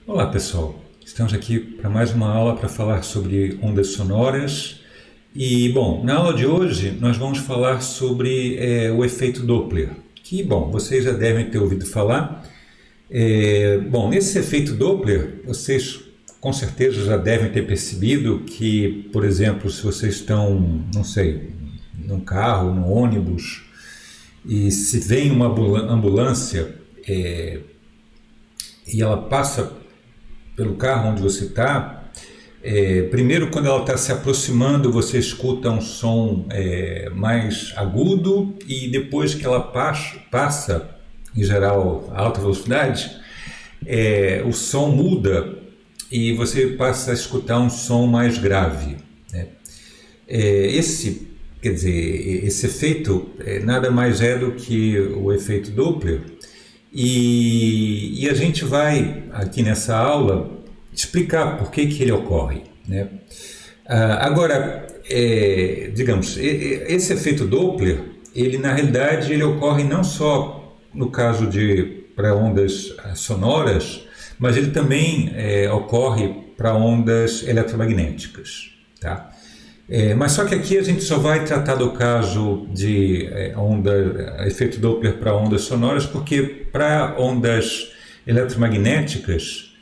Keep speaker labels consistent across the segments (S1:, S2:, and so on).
S1: Olá pessoal, estamos aqui para mais uma aula para falar sobre ondas sonoras e, bom, na aula de hoje nós vamos falar sobre o efeito Doppler, que, bom, vocês já devem ter ouvido falar. Bom, nesse efeito Doppler, vocês com certeza já devem ter percebido que, por exemplo, se vocês estão, não sei, num carro, num ônibus, e se vem uma ambulância e ela passa pelo carro onde você está, primeiro quando ela está se aproximando você escuta um som mais agudo e depois que ela passa, em geral a alta velocidade, o som muda e você passa a escutar um som mais grave, né? Esse efeito nada mais é do que o efeito Doppler. E a gente vai, aqui nessa aula, explicar por que ele ocorre, né? Agora, digamos, esse efeito Doppler, ele na realidade ele ocorre não só no caso para ondas sonoras, mas ele também ocorre para ondas eletromagnéticas, tá? Mas só que aqui a gente só vai tratar do caso de efeito Doppler para ondas sonoras, porque para ondas eletromagnéticas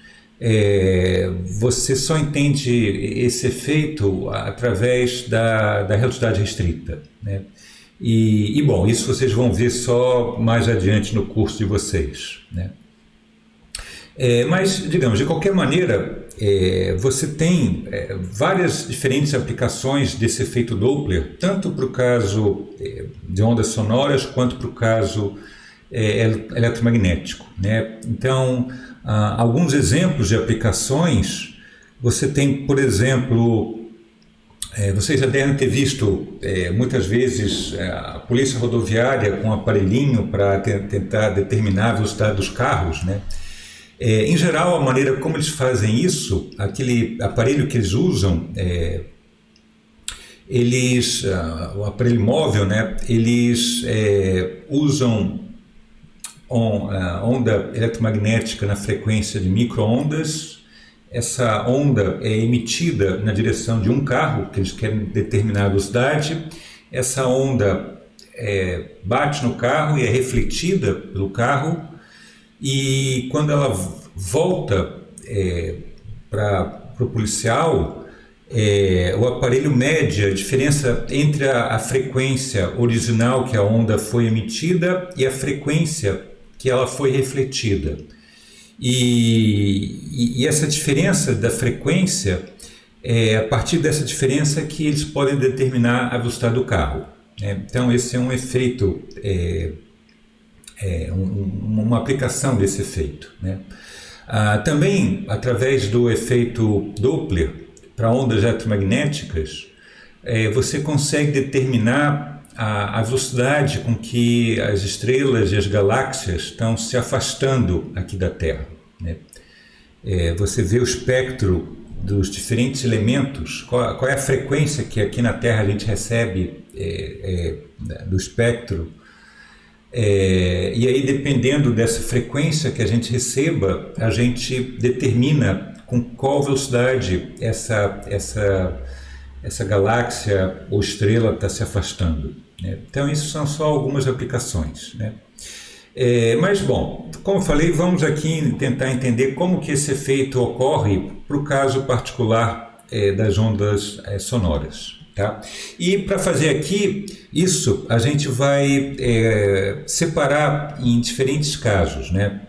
S1: você só entende esse efeito através da relatividade restrita, né? Bom, isso vocês vão ver só mais adiante no curso de vocês, né? Mas, digamos, de qualquer maneira, você tem várias diferentes aplicações desse efeito Doppler, tanto para o caso de ondas sonoras quanto para o caso eletromagnético, né? Então, alguns exemplos de aplicações, você tem, por exemplo, vocês já devem ter visto muitas vezes a polícia rodoviária com um aparelhinho para tentar determinar a velocidade dos carros, né? Em geral, a maneira como eles fazem isso, aquele aparelho que eles usam, o aparelho móvel, né, eles usam onda eletromagnética na frequência de micro-ondas. Essa onda é emitida na direção de um carro, que eles querem determinar a velocidade. Essa onda bate no carro e é refletida pelo carro. E quando ela volta para o policial, o aparelho mede a diferença entre a frequência original que a onda foi emitida e a frequência que ela foi refletida. E essa diferença da frequência, a partir dessa diferença que eles podem determinar a velocidade do carro, né? Então esse é um efeito, uma aplicação desse efeito, né? Também, através do efeito Doppler para ondas eletromagnéticas, você consegue determinar a velocidade com que as estrelas e as galáxias estão se afastando aqui da Terra, né? Você vê o espectro dos diferentes elementos, qual é a frequência que aqui na Terra a gente recebe do espectro. E aí, dependendo dessa frequência que a gente receba, a gente determina com qual velocidade essa galáxia ou estrela está se afastando, né? Então, isso são só algumas aplicações, né? Mas, bom, como eu falei, vamos aqui tentar entender como que esse efeito ocorre para o caso particular das ondas sonoras. Tá? E para fazer aqui isso, a gente vai separar em diferentes casos, né?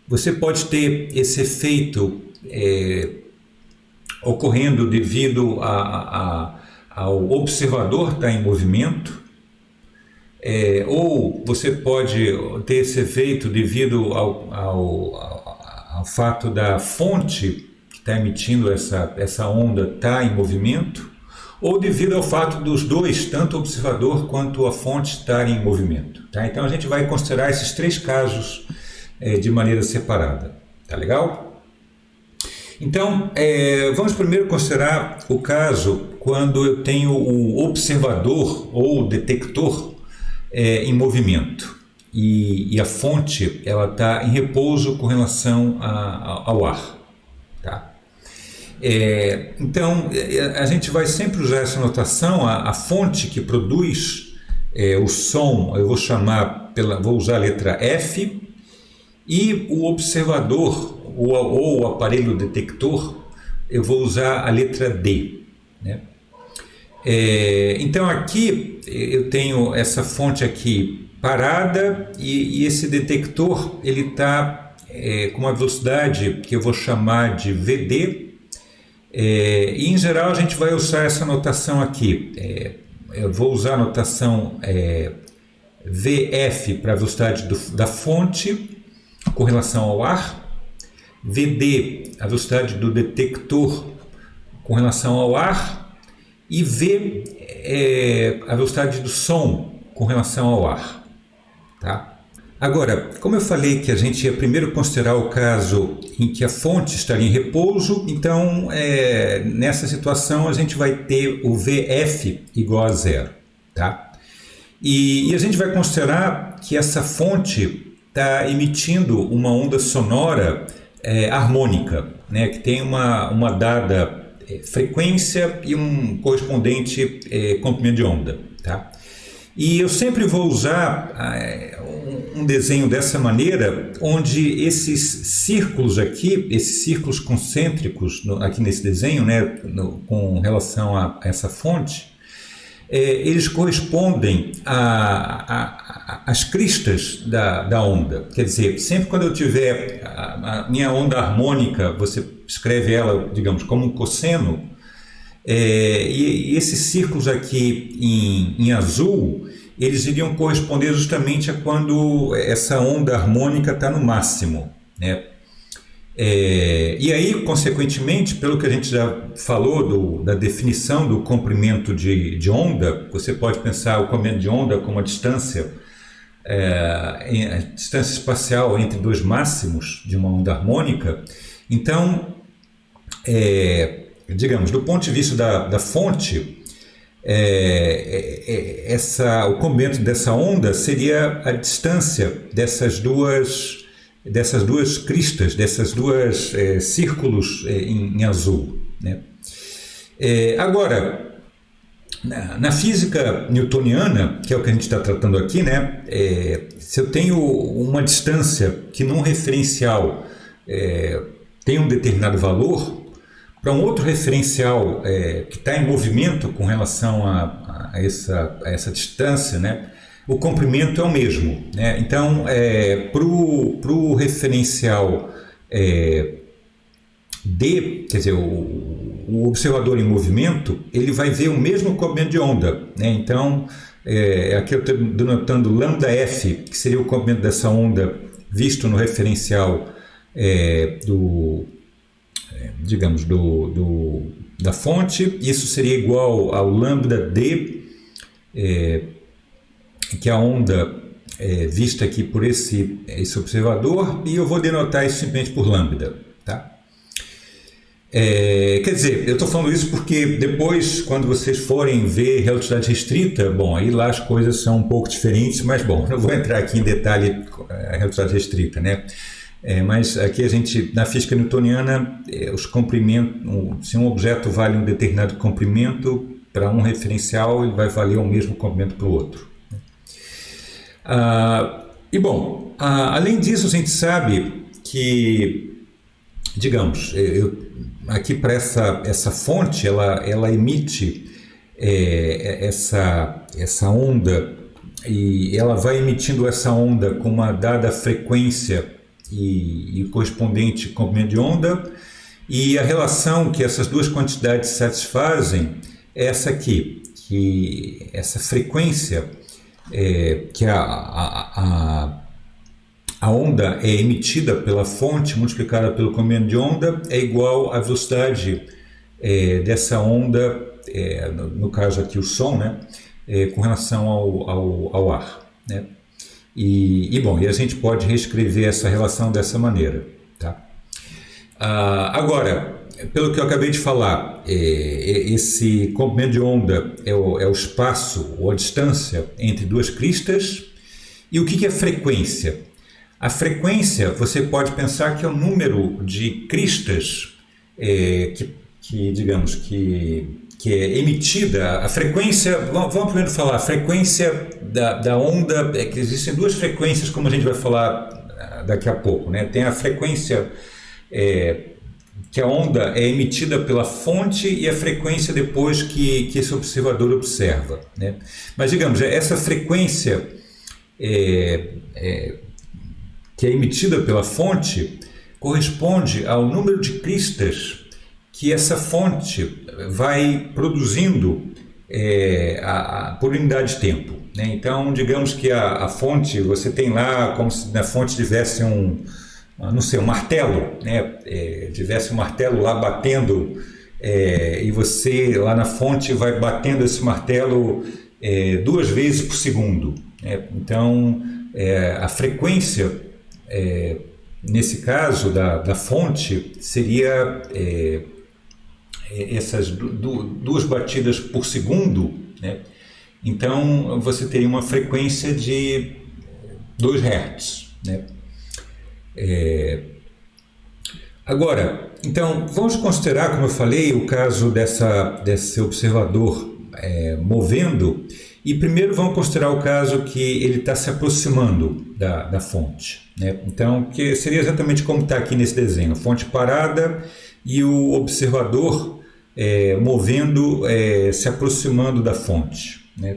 S1: Você pode ter esse efeito ocorrendo devido ao observador estar em movimento, ou você pode ter esse efeito devido ao fato da fonte que está emitindo essa onda estar em movimento, ou devido ao fato dos dois, tanto o observador quanto a fonte, estarem em movimento, tá? Então a gente vai considerar esses três casos de maneira separada, tá legal? Então, vamos primeiro considerar o caso quando eu tenho o observador ou o detector em movimento. e a fonte ela está em repouso com relação ao ar. Tá? Então, a gente vai sempre usar essa notação, a fonte que produz o som, eu vou usar a letra F, e o observador, ou o aparelho detector, eu vou usar a letra D. Né? Então aqui eu tenho essa fonte aqui parada e esse detector ele está com uma velocidade que eu vou chamar de VD, e em geral a gente vai usar essa notação aqui. Eu vou usar a notação VF para a velocidade da fonte com relação ao ar, VD a velocidade do detector com relação ao ar, e V a velocidade do som com relação ao ar. Tá? Agora, como eu falei que a gente ia primeiro considerar o caso em que a fonte estaria em repouso, então nessa situação a gente vai ter o VF igual a zero. Tá? E a gente vai considerar que essa fonte está emitindo uma onda sonora harmônica, né, que tem uma dada frequência e um correspondente comprimento de onda. Tá? E eu sempre vou usar um desenho dessa maneira, onde esses círculos aqui, esses círculos concêntricos aqui nesse desenho, né, com relação a essa fonte, eles correspondem às cristas da onda. Quer dizer, sempre quando eu tiver a minha onda harmônica, você escreve ela, digamos, como um cosseno, e esses círculos aqui em azul, eles iriam corresponder justamente a quando essa onda harmônica está no máximo, né? E aí, consequentemente, pelo que a gente já falou da definição do comprimento de onda, você pode pensar o comprimento de onda como a distância espacial entre dois máximos de uma onda harmônica. Então, digamos, do ponto de vista da fonte, o comprimento dessa onda seria a distância dessas duas cristas, desses dois círculos em azul. Né? Agora, na física newtoniana, que é o que a gente está tratando aqui, né, se eu tenho uma distância que num referencial tem um determinado valor, para um outro referencial que está em movimento com relação a essa distância, né, o comprimento é o mesmo. Né? Então, para o referencial D, quer dizer, o observador em movimento, ele vai ver o mesmo comprimento de onda. Né? Então, aqui eu estou denotando λf, que seria o comprimento dessa onda visto no referencial da fonte. Isso seria igual ao λd, que é a onda vista aqui por esse observador, e eu vou denotar isso simplesmente por lambda. Tá? Quer dizer, eu estou falando isso porque depois, quando vocês forem ver relatividade restrita, bom, aí lá as coisas são um pouco diferentes, mas bom, não vou entrar aqui em detalhe a relatividade restrita, né? Mas aqui a gente, na física newtoniana, os comprimentos, se um objeto vale um determinado comprimento para um referencial, ele vai valer o mesmo comprimento para o outro. E bom, além disso, a gente sabe que, digamos, aqui para essa fonte, ela emite essa onda, e ela vai emitindo essa onda com uma dada frequência e correspondente comprimento de onda, e a relação que essas duas quantidades satisfazem é essa aqui, que essa frequência que a onda é emitida pela fonte multiplicada pelo comprimento de onda é igual à velocidade dessa onda, no caso aqui o som, né, com relação ao ar. Né? E a gente pode reescrever essa relação dessa maneira. Tá? Agora, pelo que eu acabei de falar, esse comprimento de onda é o espaço ou a distância entre duas cristas, E o que é frequência? A frequência, você pode pensar que é o número de cristas digamos, que é emitida. A frequência, vamos primeiro falar, a frequência da onda, que existem duas frequências, como a gente vai falar daqui a pouco, né? Tem a frequência que a onda é emitida pela fonte e a frequência depois que esse observador observa, né? Mas, digamos, essa frequência que é emitida pela fonte corresponde ao número de cristas que essa fonte vai produzindo por unidade de tempo, né? Então, digamos que a fonte, você tem lá como se na fonte tivesse um martelo, né? Tivesse um martelo lá batendo, e você lá na fonte vai batendo esse martelo 2 vezes por segundo, né? Então, a frequência, nesse caso da fonte, seria essas duas batidas por segundo, né? Então você teria uma frequência de 2 Hz, né? Agora, então vamos considerar, como eu falei, o caso desse observador movendo, e primeiro vamos considerar o caso que ele está se aproximando da fonte, né? Então, que seria exatamente como está aqui nesse desenho: fonte parada e o observador movendo, se aproximando da fonte, né?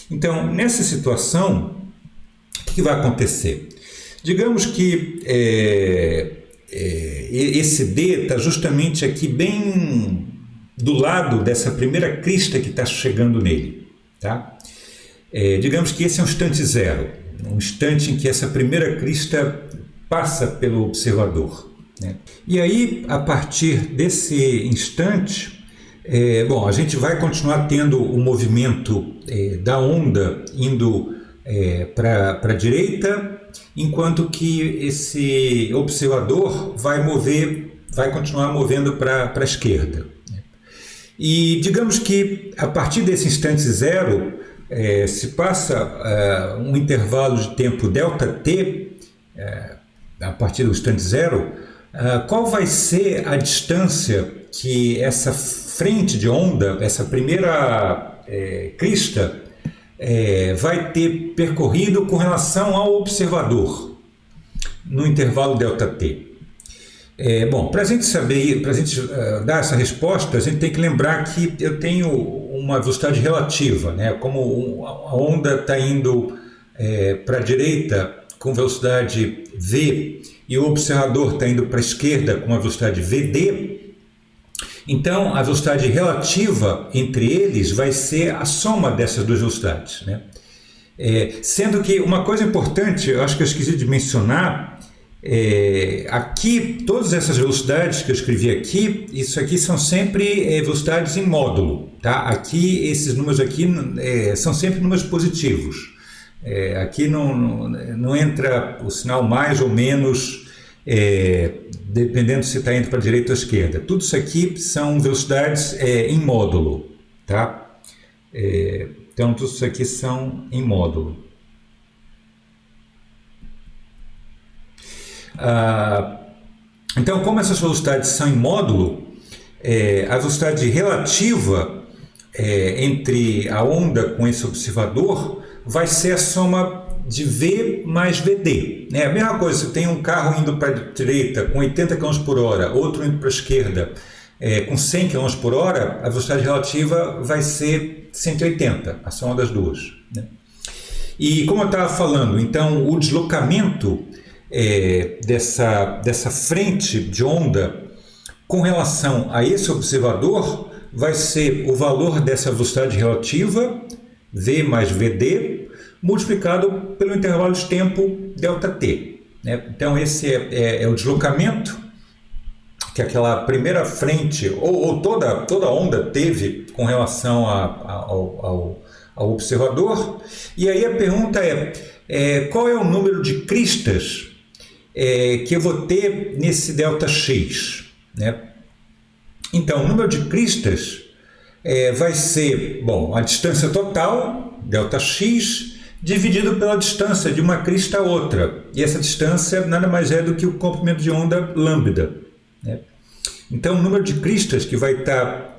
S1: Então, nessa situação, o que vai acontecer? Digamos que esse D está justamente aqui bem do lado dessa primeira crista que está chegando nele, tá? Digamos que esse é um instante zero, um instante em que essa primeira crista passa pelo observador, né? E aí, a partir desse instante, a gente vai continuar tendo o movimento da onda indo para a direita, enquanto que esse observador vai continuar movendo para a esquerda. E digamos que a partir desse instante zero se passa um intervalo de tempo ΔT, a partir do instante zero. Qual vai ser a distância que essa frente de onda, essa primeira crista, vai ter percorrido com relação ao observador no intervalo ΔT? Para a gente saber, para a gente dar essa resposta, a gente tem que lembrar que eu tenho uma velocidade relativa, né? Como a onda está indo para a direita com velocidade v e o observador está indo para a esquerda com uma velocidade vd, então a velocidade relativa entre eles vai ser a soma dessas duas velocidades, né? Sendo que uma coisa importante, eu acho que eu esqueci de mencionar, aqui, todas essas velocidades que eu escrevi aqui, isso aqui são sempre velocidades em módulo, tá? Aqui, esses números aqui são sempre números positivos. Aqui não entra o sinal mais ou menos, dependendo se está indo para a direita ou à esquerda. Tudo isso aqui são velocidades em módulo, tá? Então, tudo isso aqui são em módulo. Então, como essas velocidades são em módulo, a velocidade relativa entre a onda com esse observador vai ser a soma de V mais VD, né? A mesma coisa, se tem um carro indo para a direita com 80 km por hora, outro indo para a esquerda com 100 km por hora, a velocidade relativa vai ser 180, a soma das duas, né? E como eu estava falando, então o deslocamento dessa frente de onda com relação a esse observador vai ser o valor dessa velocidade relativa, V mais VD, multiplicado pelo intervalo de tempo ΔT, né? Então esse é o deslocamento que aquela primeira frente, ou toda onda teve com relação ao observador. E aí a pergunta qual é o número de cristas que eu vou ter nesse ΔX, né? Então, o número de cristas vai ser, a distância total, ΔX, dividido pela distância de uma crista a outra. E essa distância nada mais é do que o comprimento de onda lambda, né? Então, o número de cristas que vai estar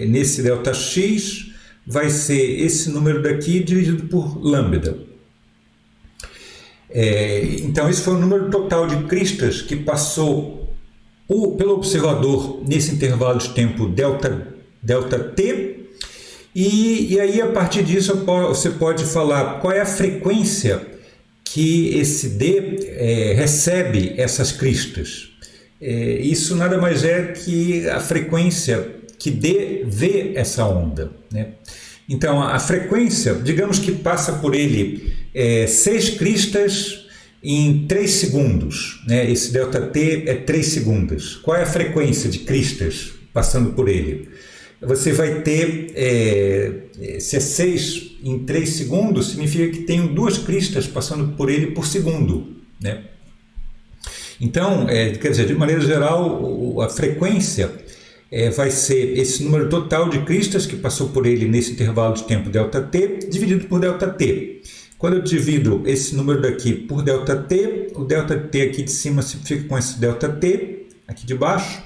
S1: nesse ΔX vai ser esse número daqui dividido por lambda. Então, esse foi o número total de cristas que passou pelo observador nesse intervalo de tempo ΔT. E aí, a partir disso, você pode falar qual é a frequência que esse D recebe essas cristas. Isso nada mais é que a frequência que D vê essa onda, né? Então, a frequência, digamos que passa por ele 6 cristas em 3 segundos, né? Esse ΔT é 3 segundos. Qual é a frequência de cristas passando por ele? Você vai ter, se é 6 em 3 segundos, significa que tem 2 cristas passando por ele por segundo, né? Então, quer dizer, de maneira geral, a frequência vai ser esse número total de cristas que passou por ele nesse intervalo de tempo ΔT, dividido por ΔT. Quando eu divido esse número daqui por ΔT, o ΔT aqui de cima fica com esse ΔT aqui de baixo.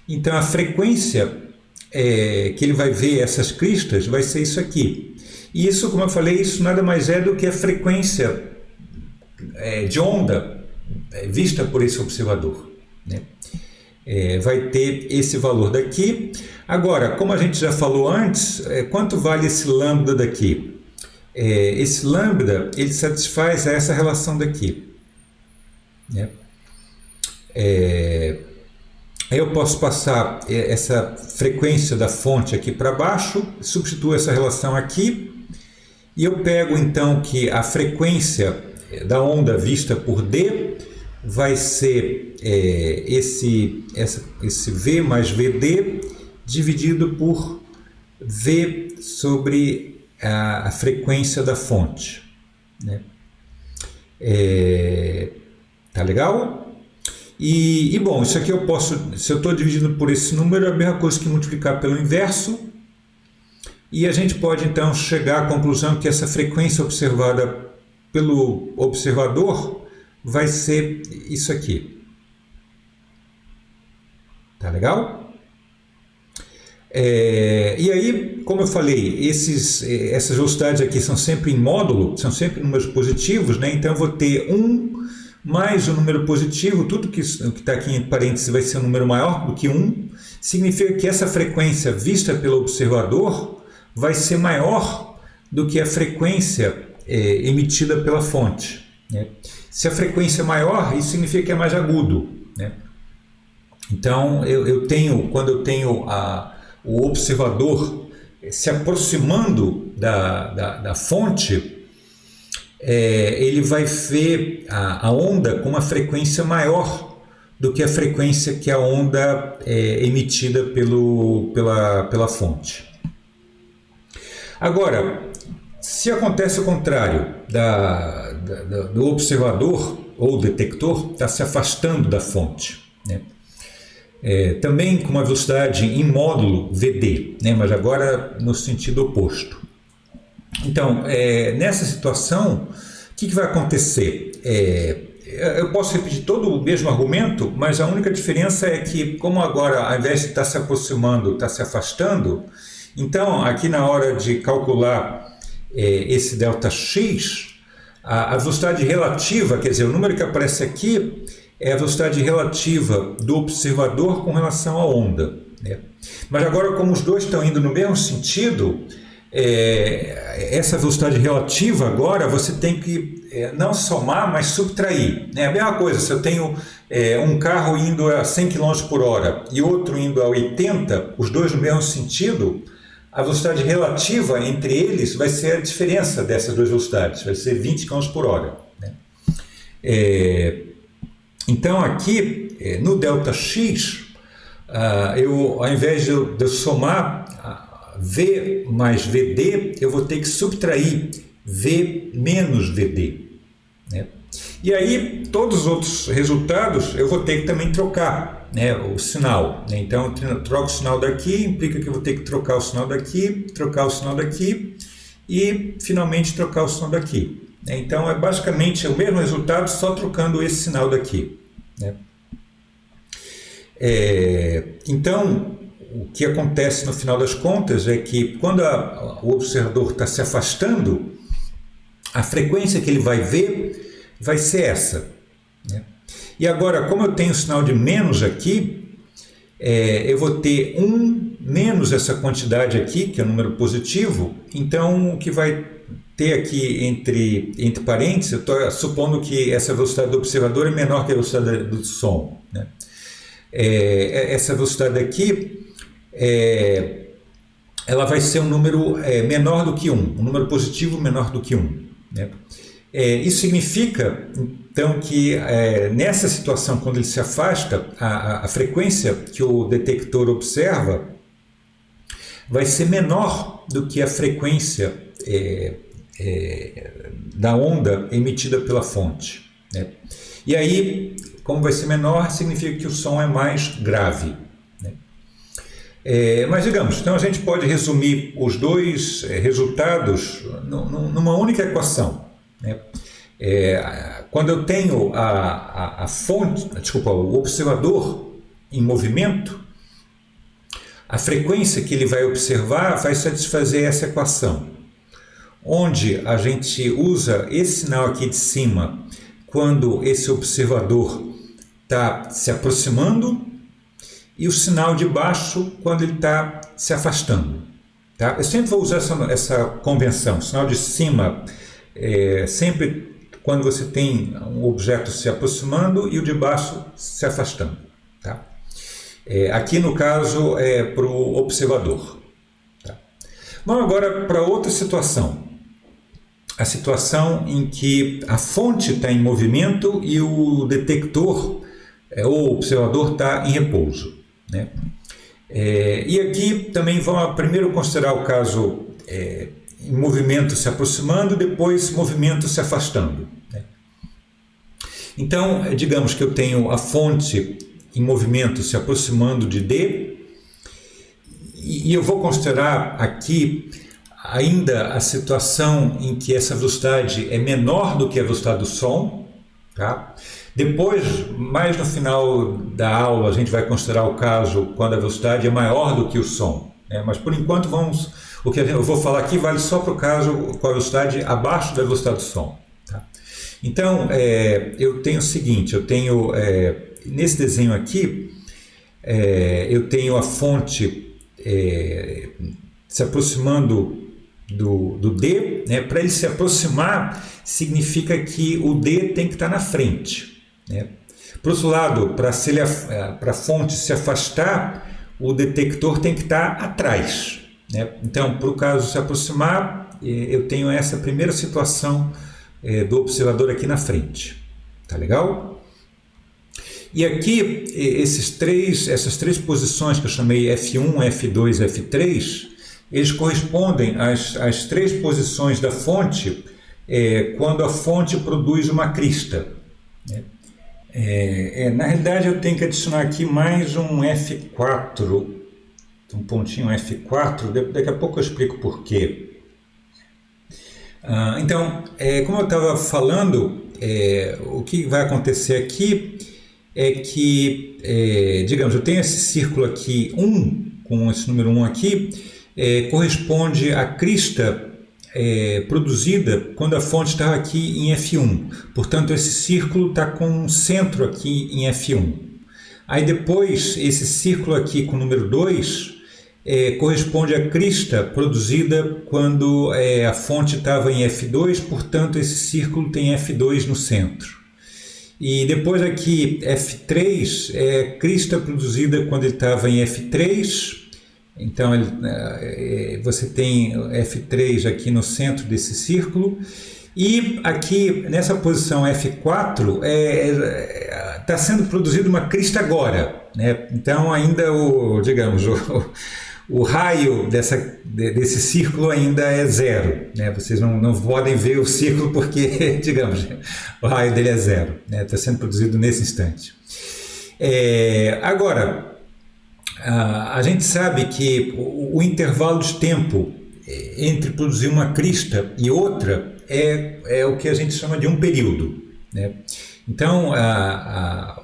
S1: Então, a frequência que ele vai ver essas cristas vai ser isso aqui. E isso, como eu falei, isso nada mais é do que a frequência de onda vista por esse observador, né? Vai ter esse valor daqui. Agora, como a gente já falou antes, quanto vale esse lambda daqui? Esse lambda, ele satisfaz essa relação daqui, né? Aí eu posso passar essa frequência da fonte aqui para baixo, substituo essa relação aqui, e eu pego então que a frequência da onda vista por D vai ser esse V mais VD dividido por V sobre a frequência da fonte, né? Tá legal? E bom, isso aqui eu posso, se eu estou dividindo por esse número, é a mesma coisa que multiplicar pelo inverso, e a gente pode então chegar à conclusão que essa frequência observada pelo observador vai ser isso aqui. Tá legal? E aí, como eu falei, essas velocidades aqui são sempre em módulo, são sempre números positivos, né? Então eu vou ter 1 mais o número positivo, tudo que está aqui em parênteses vai ser um número maior do que 1, significa que essa frequência vista pelo observador vai ser maior do que a frequência emitida pela fonte, né? Se a frequência é maior, isso significa que é mais agudo, né? Então, quando eu tenho o observador se aproximando da fonte, ele vai ver a onda com uma frequência maior do que a frequência que a onda emitida pela fonte. Agora, se acontece o contrário, do observador ou detector está se afastando da fonte, né? Também com uma velocidade em módulo VD, né? Mas agora no sentido oposto. Então, nessa situação, o que vai acontecer? Eu posso repetir todo o mesmo argumento, mas a única diferença é que, como agora, ao invés de estar se aproximando, está se afastando, então, aqui na hora de calcular esse ΔX, a velocidade relativa, quer dizer, o número que aparece aqui é a velocidade relativa do observador com relação à onda, né? Mas agora, como os dois estão indo no mesmo sentido, essa velocidade relativa agora você tem que não somar, mas subtrair, né? A mesma coisa, se eu tenho um carro indo a 100 km por hora e outro indo a 80, os dois no mesmo sentido, a velocidade relativa entre eles vai ser a diferença dessas duas velocidades, vai ser 20 km por hora, né? Então aqui no ΔX, ao invés de eu somar V mais VD, eu vou ter que subtrair V menos VD, né? E aí todos os outros resultados eu vou ter que também trocar, né, o sinal, né? Então eu troco o sinal daqui, implica que eu vou ter que trocar o sinal daqui, trocar o sinal daqui e finalmente trocar o sinal daqui. né? Então é basicamente o mesmo resultado, só trocando esse sinal daqui, né? Então, o que acontece no final das contas é que quando o observador está se afastando, a frequência que ele vai ver vai ser essa, né? E agora, como eu tenho o sinal de menos aqui, eu vou ter 1 menos essa quantidade aqui, que é o número positivo. Então, o que vai ter aqui entre parênteses, eu estou supondo que essa velocidade do observador é menor que a velocidade do som, né? Essa velocidade aqui, ela vai ser um número menor do que 1, um número positivo menor do que 1, né? Isso significa, então, que nessa situação, quando ele se afasta, a frequência que o detector observa vai ser menor do que a frequência da onda emitida pela fonte, né? E aí, como vai ser menor, significa que o som é mais grave, né? Mas digamos, então a gente pode resumir os dois resultados numa única equação, né? Quando eu tenho o observador em movimento, a frequência que ele vai observar vai satisfazer essa equação, onde a gente usa esse sinal aqui de cima quando esse observador está se aproximando e o sinal de baixo quando ele está se afastando, tá? Eu sempre vou usar essa convenção. O sinal de cima sempre quando você tem um objeto se aproximando e o de baixo se afastando, tá? Aqui no caso é para o observador, tá? Vamos agora para outra situação. A situação em que a fonte está em movimento e o detector ou observador está em repouso, né? E aqui também vamos primeiro considerar o caso em movimento se aproximando, depois movimento se afastando, né? Então, digamos que eu tenho a fonte em movimento se aproximando de D, e eu vou considerar aqui ainda a situação em que essa velocidade é menor do que a velocidade do som, tá? Depois, mais no final da aula, a gente vai considerar o caso quando a velocidade é maior do que o som, né? Mas por enquanto o que eu vou falar aqui vale só para o caso com a velocidade abaixo da velocidade do som, tá? Então, eu tenho o seguinte, nesse desenho aqui, eu tenho a fonte se aproximando do D, né? Para ele se aproximar, significa que o D tem que estar na frente, né? Por outro lado, para a fonte se afastar, o detector tem que estar atrás, né? Então, para o caso se aproximar, eu tenho essa primeira situação do observador aqui na frente, tá legal? E aqui, essas três posições que eu chamei F1, F2 e F3, eles correspondem às três posições da fonte quando a fonte produz uma crista, né? Na realidade, eu tenho que adicionar aqui mais um F4, um pontinho F4, daqui a pouco eu explico por quê. Então, como eu estava falando, o que vai acontecer aqui é que, digamos, eu tenho esse círculo aqui 1, com esse número 1 aqui, corresponde à crista produzida quando a fonte estava aqui em F1. Portanto, esse círculo está com um centro aqui em F1. Aí depois, esse círculo aqui com o número 2 corresponde à crista produzida quando a fonte estava em F2, portanto, esse círculo tem F2 no centro. E depois aqui, F3 é crista produzida quando ele estava em F3. Então, você tem F3 aqui no centro desse círculo. E aqui, nessa posição F4, está sendo produzida uma crista agora, né? Então, ainda o raio desse círculo ainda é zero, né? Vocês não podem ver o círculo porque, digamos, o raio dele é zero, né? Está sendo produzido nesse instante. Agora, a gente sabe que o intervalo de tempo entre produzir uma crista e outra é o que a gente chama de um período, né? Então,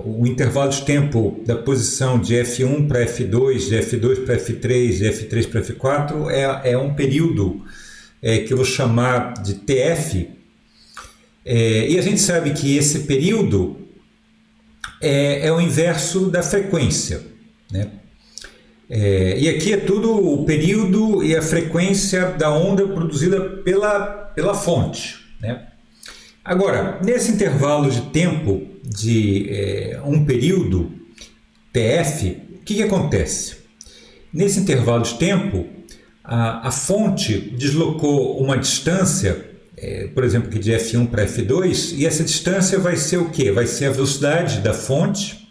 S1: o intervalo de tempo da posição de F1 para F2, de F2 para F3, de F3 para F4 é um período que eu vou chamar de TF. E a gente sabe que esse período é o inverso da frequência, né? E aqui é tudo o período e a frequência da onda produzida pela fonte, né? Agora, nesse intervalo de tempo de um período, TF, o que acontece? Nesse intervalo de tempo, a fonte deslocou uma distância, por exemplo, aqui de F1 para F2, e essa distância vai ser o quê? Vai ser a velocidade da fonte,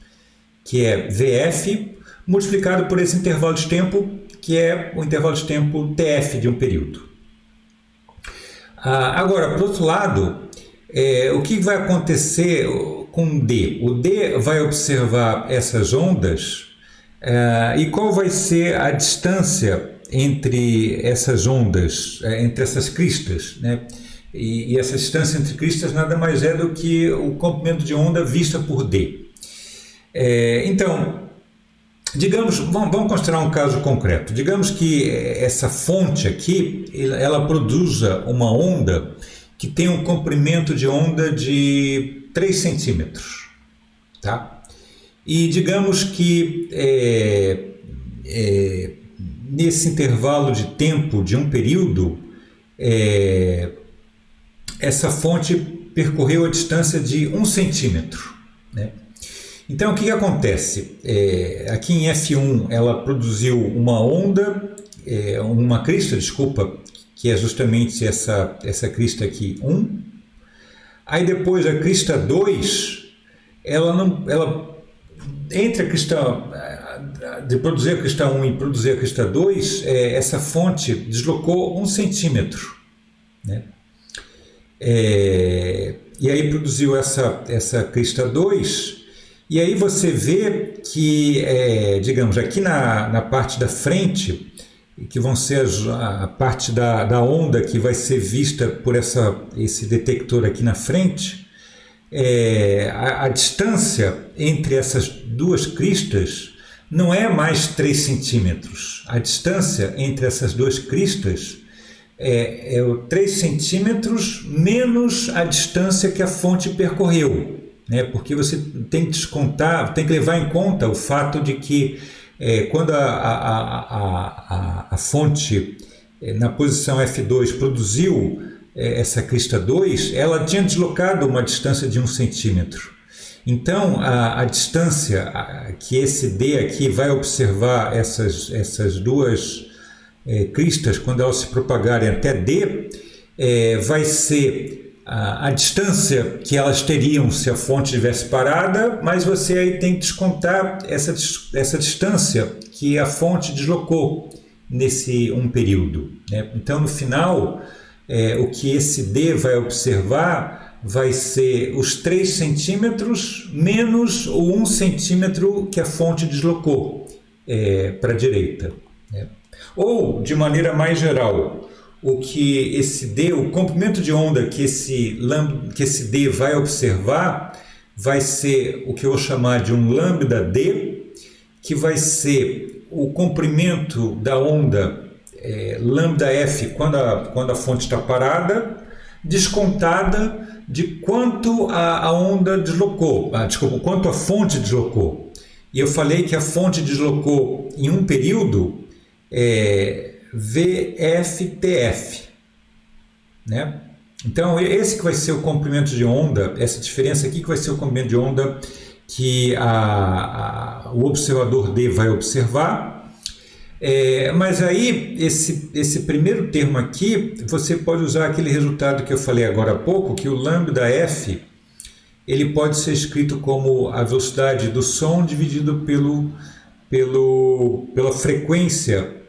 S1: que é VF, multiplicado por esse intervalo de tempo, que é o intervalo de tempo TF de um período. Agora, por outro lado, o que vai acontecer com o D? O D vai observar essas ondas e qual vai ser a distância entre essas ondas, entre essas cristas, né? E essa distância entre cristas nada mais é do que o comprimento de onda vista por D. Então, digamos, vamos considerar um caso concreto. Digamos que essa fonte aqui, ela produza uma onda que tem um comprimento de onda de 3 centímetros, tá? E digamos que nesse intervalo de tempo de um período, essa fonte percorreu a distância de 1 centímetro, né? Então, o que acontece? Aqui em F1, ela produziu uma onda, uma crista, desculpa, que é justamente essa crista aqui, 1. Aí depois a crista 2, entre a crista, de produzir a crista 1 e produzir a crista 2, essa fonte deslocou 1 centímetro, né? E aí produziu essa crista 2, e aí você vê que, digamos, aqui na parte da frente, que vão ser a parte da onda que vai ser vista por esse detector aqui na frente, a distância entre essas duas cristas não é mais 3 centímetros. A distância entre essas duas cristas é 3 centímetros menos a distância que a fonte percorreu, né? Porque você tem que descontar, tem que levar em conta o fato de que quando a fonte na posição F2 produziu essa crista 2, ela tinha deslocado uma distância de 1 centímetro. Então, a distância que esse D aqui vai observar essas duas cristas, quando elas se propagarem até D, vai ser a distância que elas teriam se a fonte estivesse parada, mas você aí tem que descontar essa distância que a fonte deslocou nesse um período, né? Então, no final, o que esse D vai observar vai ser os 3 centímetros menos o 1 centímetro que a fonte deslocou para a direita, né? Ou, de maneira mais geral, o que esse D, o comprimento de onda que esse D vai observar vai ser o que eu vou chamar de um lambda D, que vai ser o comprimento da onda lambda F quando a fonte está parada, descontada de quanto a onda deslocou, quanto a fonte deslocou. E eu falei que a fonte deslocou em um período VFTF, né? Então, esse que vai ser o comprimento de onda, essa diferença aqui que vai ser o comprimento de onda que o observador D vai observar. Mas aí, esse primeiro termo aqui, você pode usar aquele resultado que eu falei agora há pouco, que o lambda F, ele pode ser escrito como a velocidade do som dividido pela frequência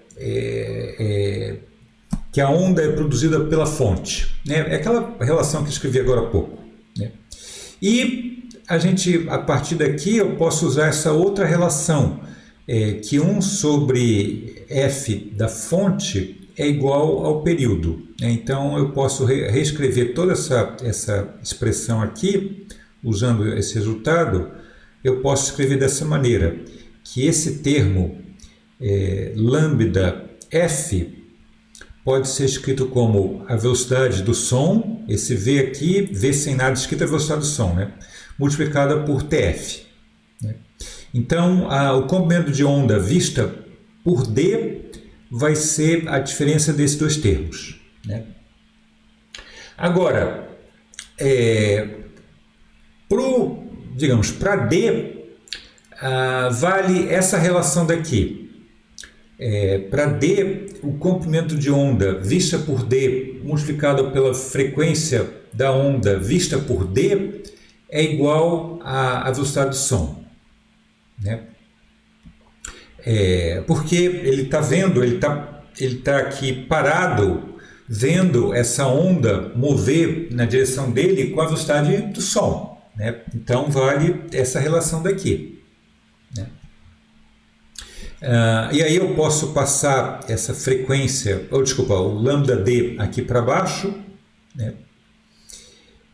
S1: que a onda é produzida pela fonte, né? É aquela relação que eu escrevi agora há pouco, né? E a partir daqui eu posso usar essa outra relação, que 1 sobre F da fonte é igual ao período, né? Então eu posso reescrever toda essa expressão aqui, usando esse resultado. Eu posso escrever dessa maneira, que esse termo lambda f pode ser escrito como a velocidade do som, esse V aqui, V sem nada escrito é a velocidade do som, né? Multiplicada por TF. Né? Então, o comprimento de onda vista por D vai ser a diferença desses dois termos. Né? Agora, para D, vale essa relação daqui. Para D, o comprimento de onda vista por D multiplicado pela frequência da onda vista por D é igual à velocidade do som. Né? Porque ele está vendo, ele tá aqui parado, vendo essa onda mover na direção dele com a velocidade do som. Né? Então vale essa relação daqui. Né? E aí eu posso passar essa frequência, o lambda D aqui para baixo, né?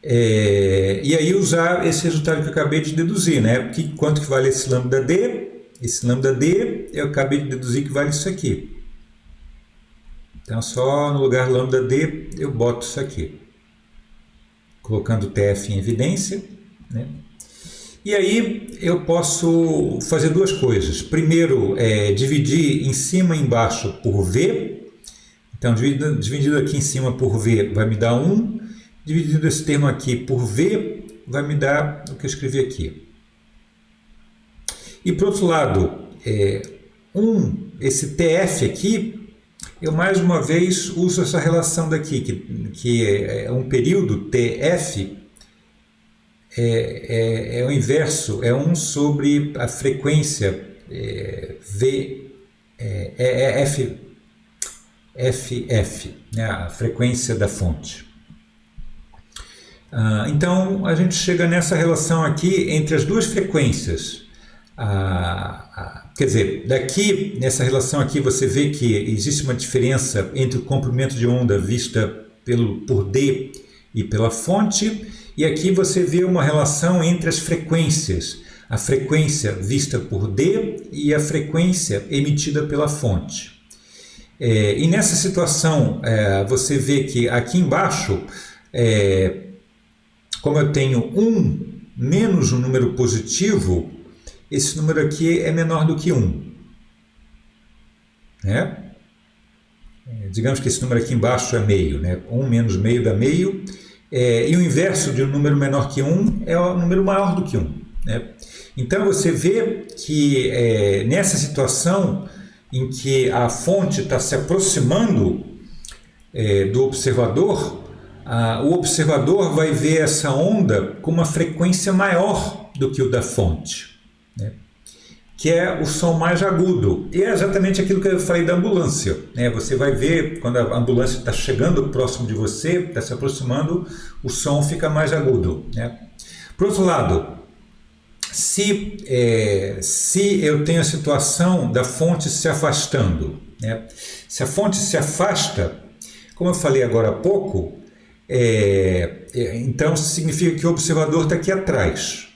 S1: E aí usar esse resultado que eu acabei de deduzir, né? Quanto que vale esse lambda D? Esse lambda D eu acabei de deduzir que vale isso aqui. Então só no lugar lambda D eu boto isso aqui, colocando o TF em evidência, né? E aí eu posso fazer duas coisas. Primeiro, dividir em cima e embaixo por V. Então, dividido aqui em cima por V vai me dar 1. Dividido esse termo aqui por V vai me dar o que eu escrevi aqui. E, por outro lado, esse TF aqui, eu mais uma vez uso essa relação daqui, que é um período TF, é o inverso, é 1 sobre a frequência FF, né, a frequência da fonte. Então a gente chega nessa relação aqui entre as duas frequências. Quer dizer, daqui, nessa relação aqui, você vê que existe uma diferença entre o comprimento de onda vista por D e pela fonte. E aqui você vê uma relação entre as frequências, a frequência vista por D e a frequência emitida pela fonte. E nessa situação, você vê que aqui embaixo, como eu tenho 1 menos um número positivo, esse número aqui é menor do que 1. Né? Digamos que esse número aqui embaixo é meio, né? 1 menos meio dá meio. E o inverso de um número menor que 1 é um número maior do que 1. Né? Então você vê que nessa situação em que a fonte está se aproximando do observador, o observador vai ver essa onda com uma frequência maior do que o da fonte, né? Que é o som mais agudo. E é exatamente aquilo que eu falei da ambulância. Né? Você vai ver, quando a ambulância está chegando próximo de você, está se aproximando, o som fica mais agudo. Né? Por outro lado, se eu tenho a situação da fonte se afastando, né? Se a fonte se afasta, como eu falei agora há pouco, então significa que o observador está aqui atrás.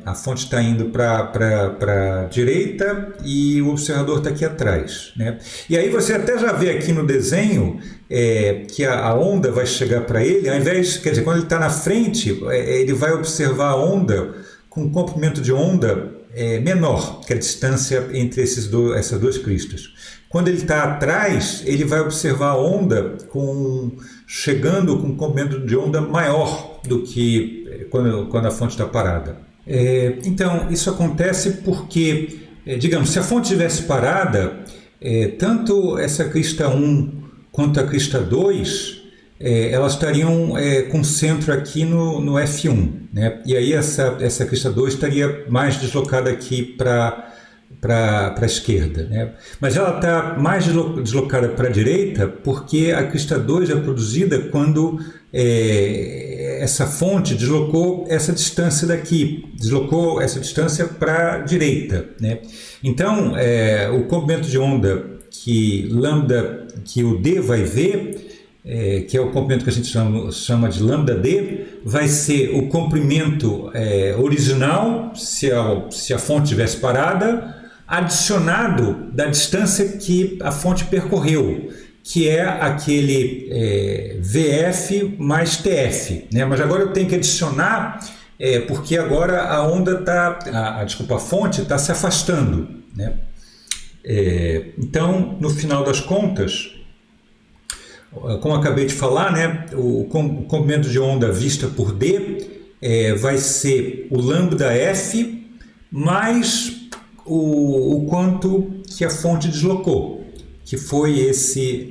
S1: A fonte está indo para a direita e o observador está aqui atrás. Né? E aí você até já vê aqui no desenho que a onda vai chegar para ele, ao invés, quer dizer, quando ele está na frente, ele vai observar a onda com um comprimento de onda menor que a distância entre essas duas cristas. Quando ele está atrás, ele vai observar a onda chegando com um comprimento de onda maior do que quando a fonte está parada. Então, isso acontece porque, digamos, se a fonte estivesse parada, tanto essa crista 1 quanto a crista 2, elas estariam com centro aqui no F1. Né? E aí essa crista 2 estaria mais deslocada aqui para a esquerda. Né? Mas ela está mais deslocada para a direita porque a crista 2 é produzida quando essa fonte deslocou essa distância daqui, deslocou essa distância para a direita. Né? Então, o comprimento de onda que lambda, que o D vai ver, que é o comprimento que a gente chama de lambda D, vai ser o comprimento original, se a fonte estivesse parada, adicionado da distância que a fonte percorreu, que é aquele VF mais TF, né? Mas agora eu tenho que adicionar, porque agora a onda a fonte está se afastando, né? Então, no final das contas, como eu acabei de falar, né, o comprimento de onda vista por D vai ser o lambda F mais o quanto que a fonte deslocou, que foi esse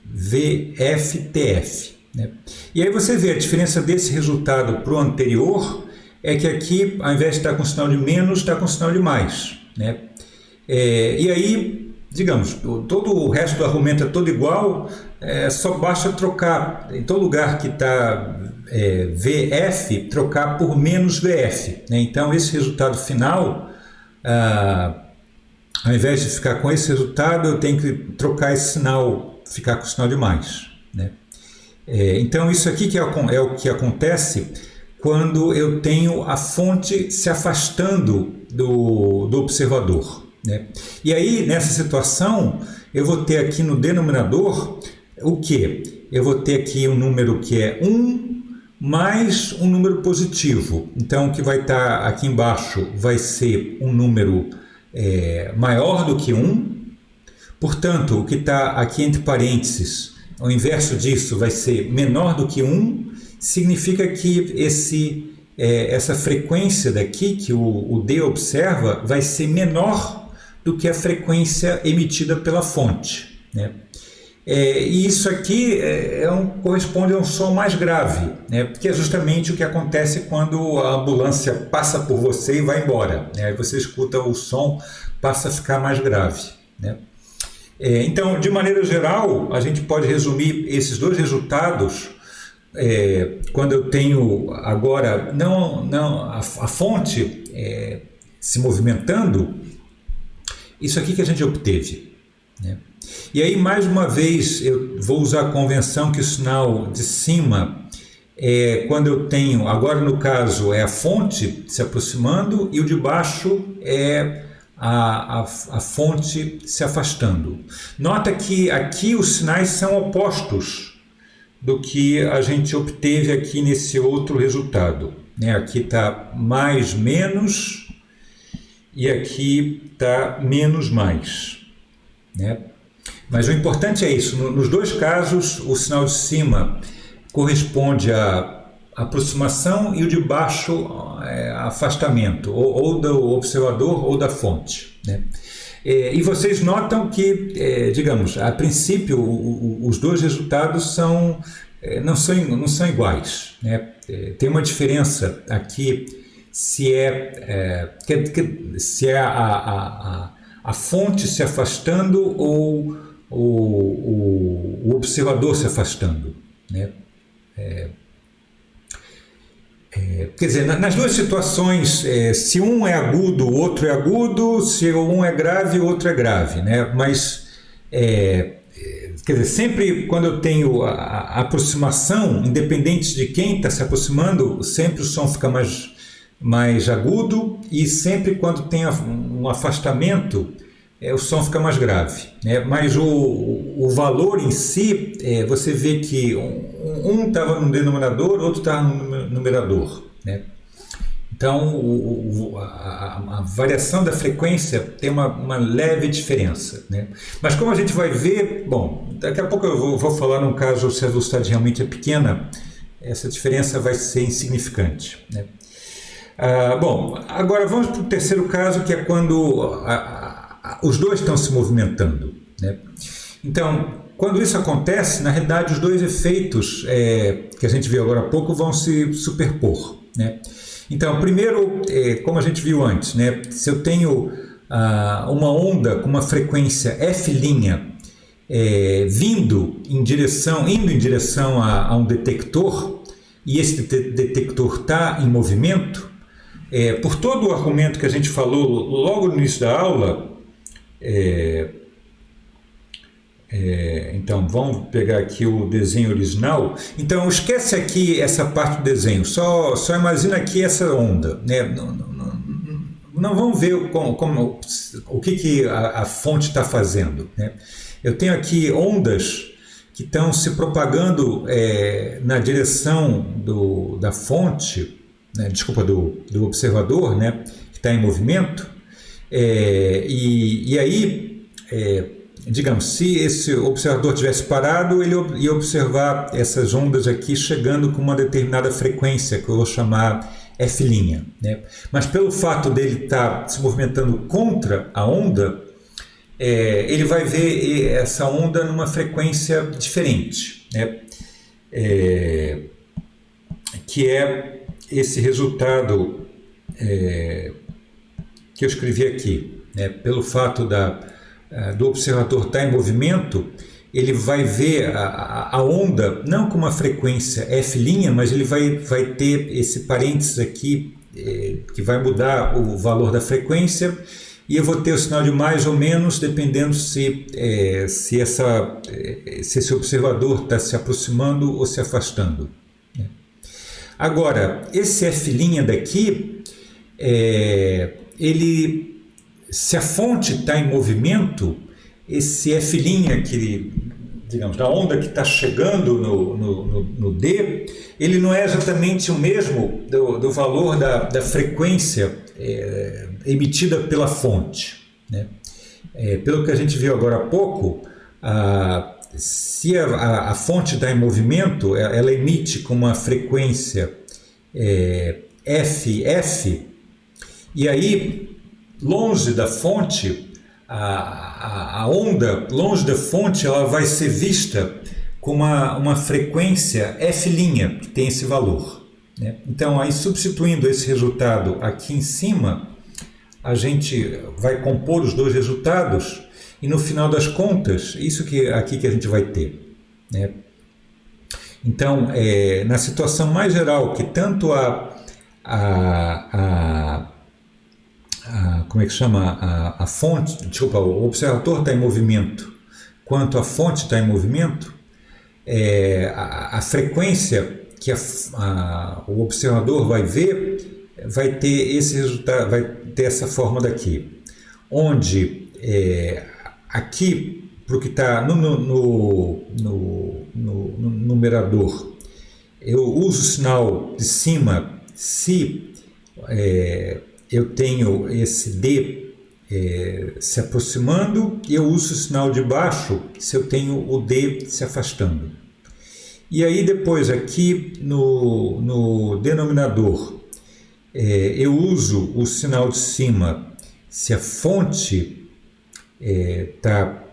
S1: VFTF, né? E aí você vê a diferença desse resultado para o anterior, é que aqui, ao invés de estar com sinal de menos, está com sinal de mais, né? E aí, digamos, todo o resto do argumento é todo igual, só basta trocar, em todo lugar que está VF, trocar por menos VF, né? Então esse resultado final, ao invés de ficar com esse resultado, eu tenho que trocar esse sinal, ficar com o sinal de mais, né? Então isso aqui que é o que acontece quando eu tenho a fonte se afastando do observador, né? E aí, nessa situação, eu vou ter aqui no denominador o que? Eu vou ter aqui um número que é 1 mais um número positivo. Então, o que vai estar aqui embaixo vai ser um número maior do que 1. Portanto, o que está aqui entre parênteses, o inverso disso vai ser menor do que 1. Significa que essa frequência daqui, que o D observa, vai ser menor do que a frequência emitida pela fonte, né? E isso aqui corresponde a um som mais grave, né? Porque é justamente o que acontece quando a ambulância passa por você e vai embora, né? Aí você escuta o som, passa a ficar mais grave, né? Então, de maneira geral, a gente pode resumir esses dois resultados quando eu tenho agora a fonte se movimentando. Isso aqui que a gente obteve, né? E aí, mais uma vez, eu vou usar a convenção que o sinal de cima quando eu tenho, agora no caso, é a fonte se aproximando e o de baixo é a fonte se afastando. Nota que aqui os sinais são opostos do que a gente obteve aqui nesse outro resultado, né? Aqui está mais, menos, e aqui está menos, mais, né? Mas o importante é isso, nos dois casos o sinal de cima corresponde à aproximação e o de baixo a afastamento, ou do observador ou da fonte, né? E vocês notam que, digamos, a princípio os dois resultados não são iguais, né? Tem uma diferença aqui se é a fonte se afastando ou o observador se afastando, né? Quer dizer, nas duas situações, se um é agudo, o outro é agudo, se um é grave, o outro é grave, né? Mas, quer dizer, sempre quando eu tenho a aproximação, independente de quem está se aproximando, sempre o som fica mais agudo, e sempre quando tem um afastamento, o som fica mais grave, né? Mas o valor em si, você vê que um estava no denominador, outro estava no numerador, né? Então a variação da frequência tem uma leve diferença, né? Mas como a gente vai ver, bom, daqui a pouco eu vou falar num caso se a velocidade realmente é pequena, essa diferença vai ser insignificante, né? Bom, agora vamos para o terceiro caso, que é quando os dois estão se movimentando, né? Então, quando isso acontece, na realidade os dois efeitos que a gente viu agora há pouco vão se superpor, né? Então, primeiro, como a gente viu antes, né? Se eu tenho uma onda com uma frequência f', indo em direção a um detector, e esse detector está em movimento, por todo o argumento que a gente falou logo no início da aula, Então, vamos pegar aqui o desenho original. Então, esquece aqui essa parte do desenho, só imagina aqui essa onda, né? Não vamos ver o que a fonte está fazendo, né? Eu tenho aqui ondas que estão se propagando na direção da fonte, né? Desculpa, do observador, né? Que está em movimento, e aí, digamos, se esse observador tivesse parado, ele ia observar essas ondas aqui chegando com uma determinada frequência, que eu vou chamar F', né? Mas pelo fato dele estar se movimentando contra a onda, ele vai ver essa onda numa frequência diferente, né? Que é esse resultado que eu escrevi aqui, né? Pelo fato do observador estar em movimento, ele vai ver a onda não com uma frequência F', mas ele vai ter esse parênteses aqui que vai mudar o valor da frequência, e eu vou ter o sinal de mais ou menos dependendo se esse observador está se aproximando ou se afastando, né? Agora, esse F' daqui, se a fonte está em movimento, esse F', digamos, da onda que está chegando no D, ele não é exatamente o mesmo do valor da frequência emitida pela fonte, né? Pelo que a gente viu agora há pouco, se a fonte está em movimento, ela emite com uma frequência FF, e aí, longe da fonte, a onda longe da fonte, ela vai ser vista com uma frequência F', que tem esse valor, né? Então, aí substituindo esse resultado aqui em cima, a gente vai compor os dois resultados e no final das contas, isso aqui que a gente vai ter, né? Então, na situação mais geral, que tanto como é que chama? A fonte, desculpa, o observador está em movimento, quanto a fonte está em movimento, a frequência que o observador vai ver vai ter esse resultado, vai ter essa forma daqui, onde aqui, para o que está no numerador, eu uso o sinal de cima se eu tenho esse D se aproximando, e eu uso o sinal de baixo se eu tenho o D se afastando. E aí depois aqui no denominador, eu uso o sinal de cima se a fonte está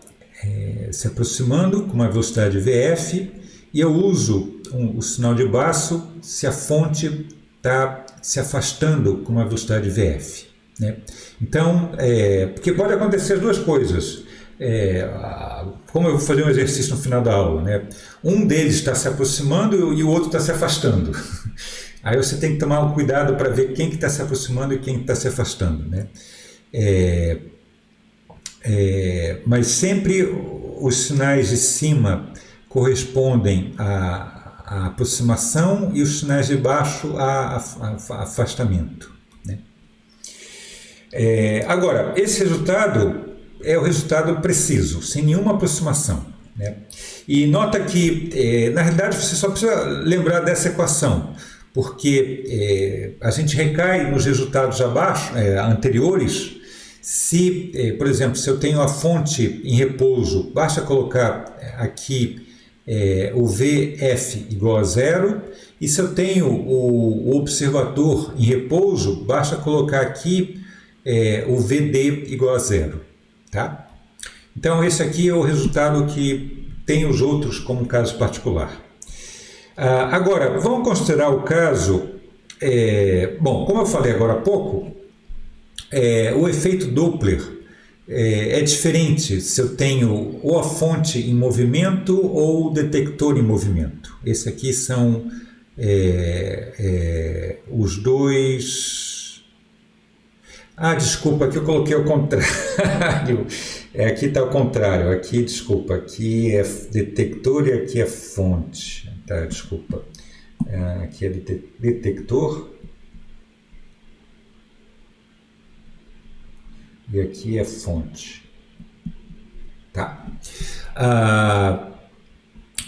S1: se aproximando com uma velocidade VF, e eu uso o sinal de baixo se a fonte está se afastando com uma velocidade VF, né? Então, porque pode acontecer as duas coisas. Como eu vou fazer um exercício no final da aula, né? Um deles está se aproximando e o outro está se afastando. Aí você tem que tomar um cuidado para ver quem que está se aproximando e quem está se afastando, né? Mas sempre os sinais de cima correspondem à aproximação e os sinais de baixo a afastamento, né? Agora, esse resultado é o resultado preciso, sem nenhuma aproximação, né? E nota que, na realidade, você só precisa lembrar dessa equação, porque a gente recai nos resultados abaixo, anteriores. Se, por exemplo, se eu tenho a fonte em repouso, basta colocar aqui o VF igual a 0, e se eu tenho o observador em repouso, basta colocar aqui o VD igual a 0, tá? Então esse aqui é o resultado que tem os outros como caso particular. Agora, vamos considerar o caso, bom, como eu falei agora há pouco, o efeito Doppler é diferente se eu tenho ou a fonte em movimento ou o detector em movimento. Esse aqui são os dois. Ah, desculpa, aqui eu coloquei ao contrário. Aqui está ao contrário. Aqui, desculpa, aqui é detector e aqui é fonte. Tá, desculpa. Aqui é detector e aqui é fonte. Tá?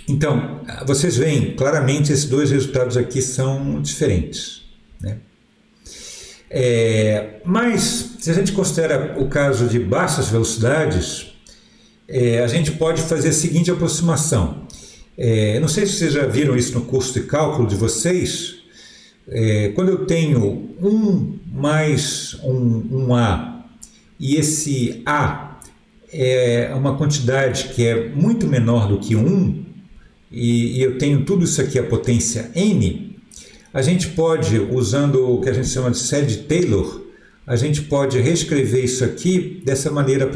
S1: Então, vocês veem claramente esses dois resultados aqui são diferentes, né? Mas, se a gente considera o caso de baixas velocidades, a gente pode fazer a seguinte aproximação. Não sei se vocês já viram isso no curso de cálculo de vocês. Quando eu tenho 1 mais um A, e esse A é uma quantidade que é muito menor do que 1, e eu tenho tudo isso aqui, a potência N, a gente pode, usando o que a gente chama de série de Taylor, a gente pode reescrever isso aqui dessa maneira.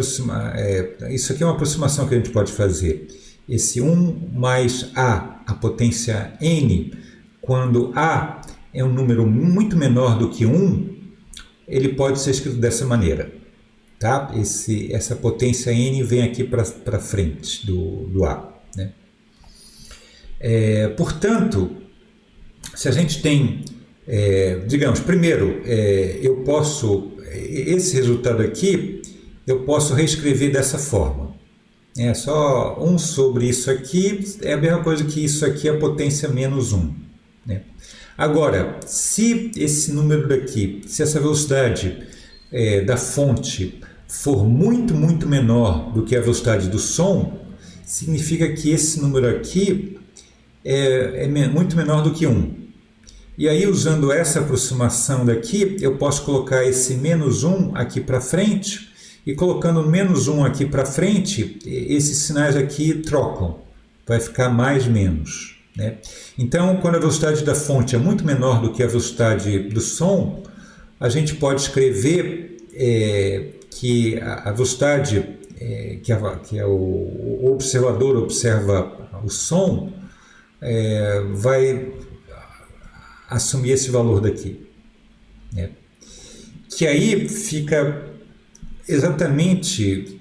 S1: Isso aqui é uma aproximação que a gente pode fazer. Esse 1 mais a potência N, quando A é um número muito menor do que 1, ele pode ser escrito dessa maneira. Tá? Essa potência N vem aqui para frente do A. Né? Portanto, se a gente tem, digamos, primeiro, eu posso, esse resultado aqui, eu posso reescrever dessa forma. Só 1 sobre isso aqui é a mesma coisa que isso aqui, a potência menos 1. Né? Agora, se esse número daqui, se essa velocidade da fonte for muito, muito menor do que a velocidade do som, significa que esse número aqui é muito menor do que 1. E aí, usando essa aproximação daqui, eu posso colocar esse menos 1 aqui para frente, e colocando menos 1 aqui para frente, esses sinais aqui trocam, vai ficar mais menos. Né? Então, quando a velocidade da fonte é muito menor do que a velocidade do som, a gente pode escrever que a velocidade que o observador observa o som vai assumir esse valor daqui, né? Que aí fica exatamente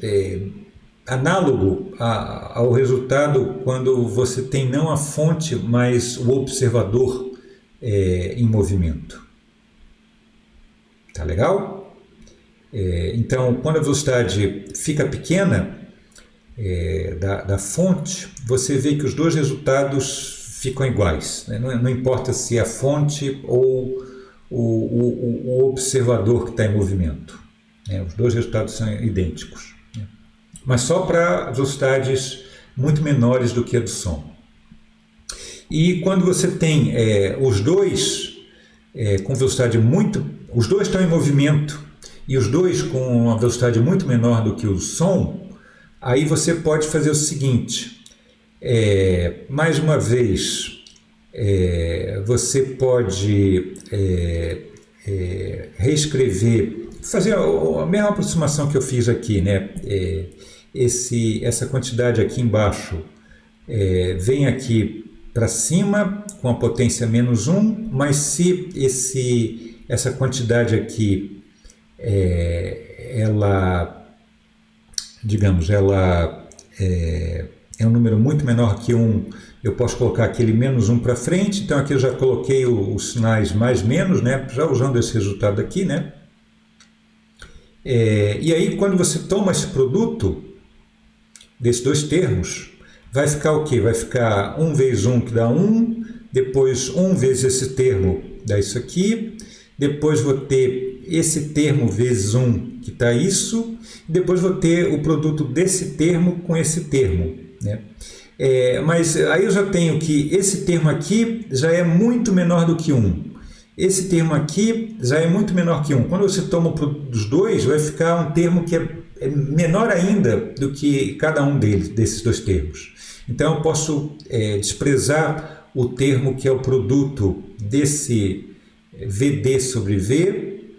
S1: análogo ao resultado quando você tem não a fonte, mas o observador em movimento. Tá legal? Então, quando a velocidade fica pequena da fonte, você vê que os dois resultados ficam iguais, né? Não importa se é a fonte ou o observador que está em movimento, né? Os dois resultados são idênticos, né? Mas só para velocidades muito menores do que a do som. E quando você tem os dois com velocidade os dois estão em movimento e os dois com uma velocidade muito menor do que o som, aí você pode fazer o seguinte. Mais uma vez, você pode reescrever, fazer a mesma aproximação que eu fiz aqui, né? Essa quantidade aqui embaixo vem aqui para cima com a potência menos 1, mas se essa quantidade aqui, ela é um número muito menor que 1, eu posso colocar aquele menos 1 para frente, então aqui eu já coloquei os sinais mais menos, né? Já usando esse resultado aqui, né? E aí, quando você toma esse produto desses dois termos, vai ficar o quê? Vai ficar 1 vezes 1, que dá 1, depois 1 vezes esse termo, dá isso aqui, depois vou ter esse termo vezes 1, que está isso, e depois vou ter o produto desse termo com esse termo, né? Mas aí eu já tenho que esse termo aqui já é muito menor do que 1. Esse termo aqui já é muito menor que 1. Quando você toma o produto dos dois, vai ficar um termo que é menor ainda do que cada um desses dois termos. Então eu posso desprezar o termo que é o produto desse VD sobre V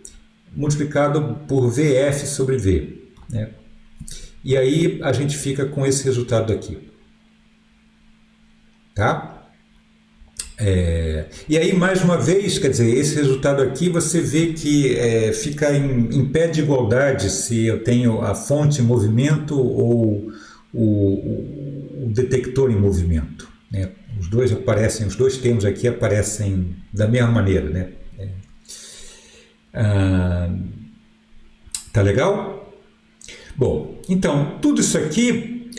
S1: multiplicado por VF sobre V, né? E aí a gente fica com esse resultado aqui. Tá? E aí, mais uma vez, quer dizer, esse resultado aqui você vê que fica em pé de igualdade se eu tenho a fonte em movimento ou o detector em movimento, né? Os dois aparecem, os dois termos aqui aparecem da mesma maneira, né? Tá legal? Bom, então, tudo isso aqui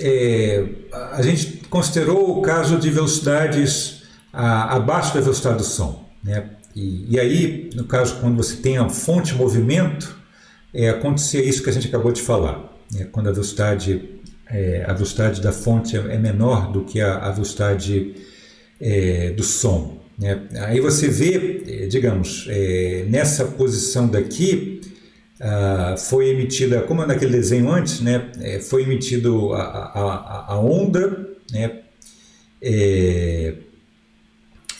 S1: a gente considerou o caso de velocidades abaixo da velocidade do som, né? E aí, no caso, quando você tem a fonte em movimento, acontecia isso que a gente acabou de falar, né? Quando a velocidade da fonte é menor do que a velocidade do som, né? Aí você vê, digamos, nessa posição daqui, foi emitida, como naquele desenho antes, né? Foi emitido a onda, né?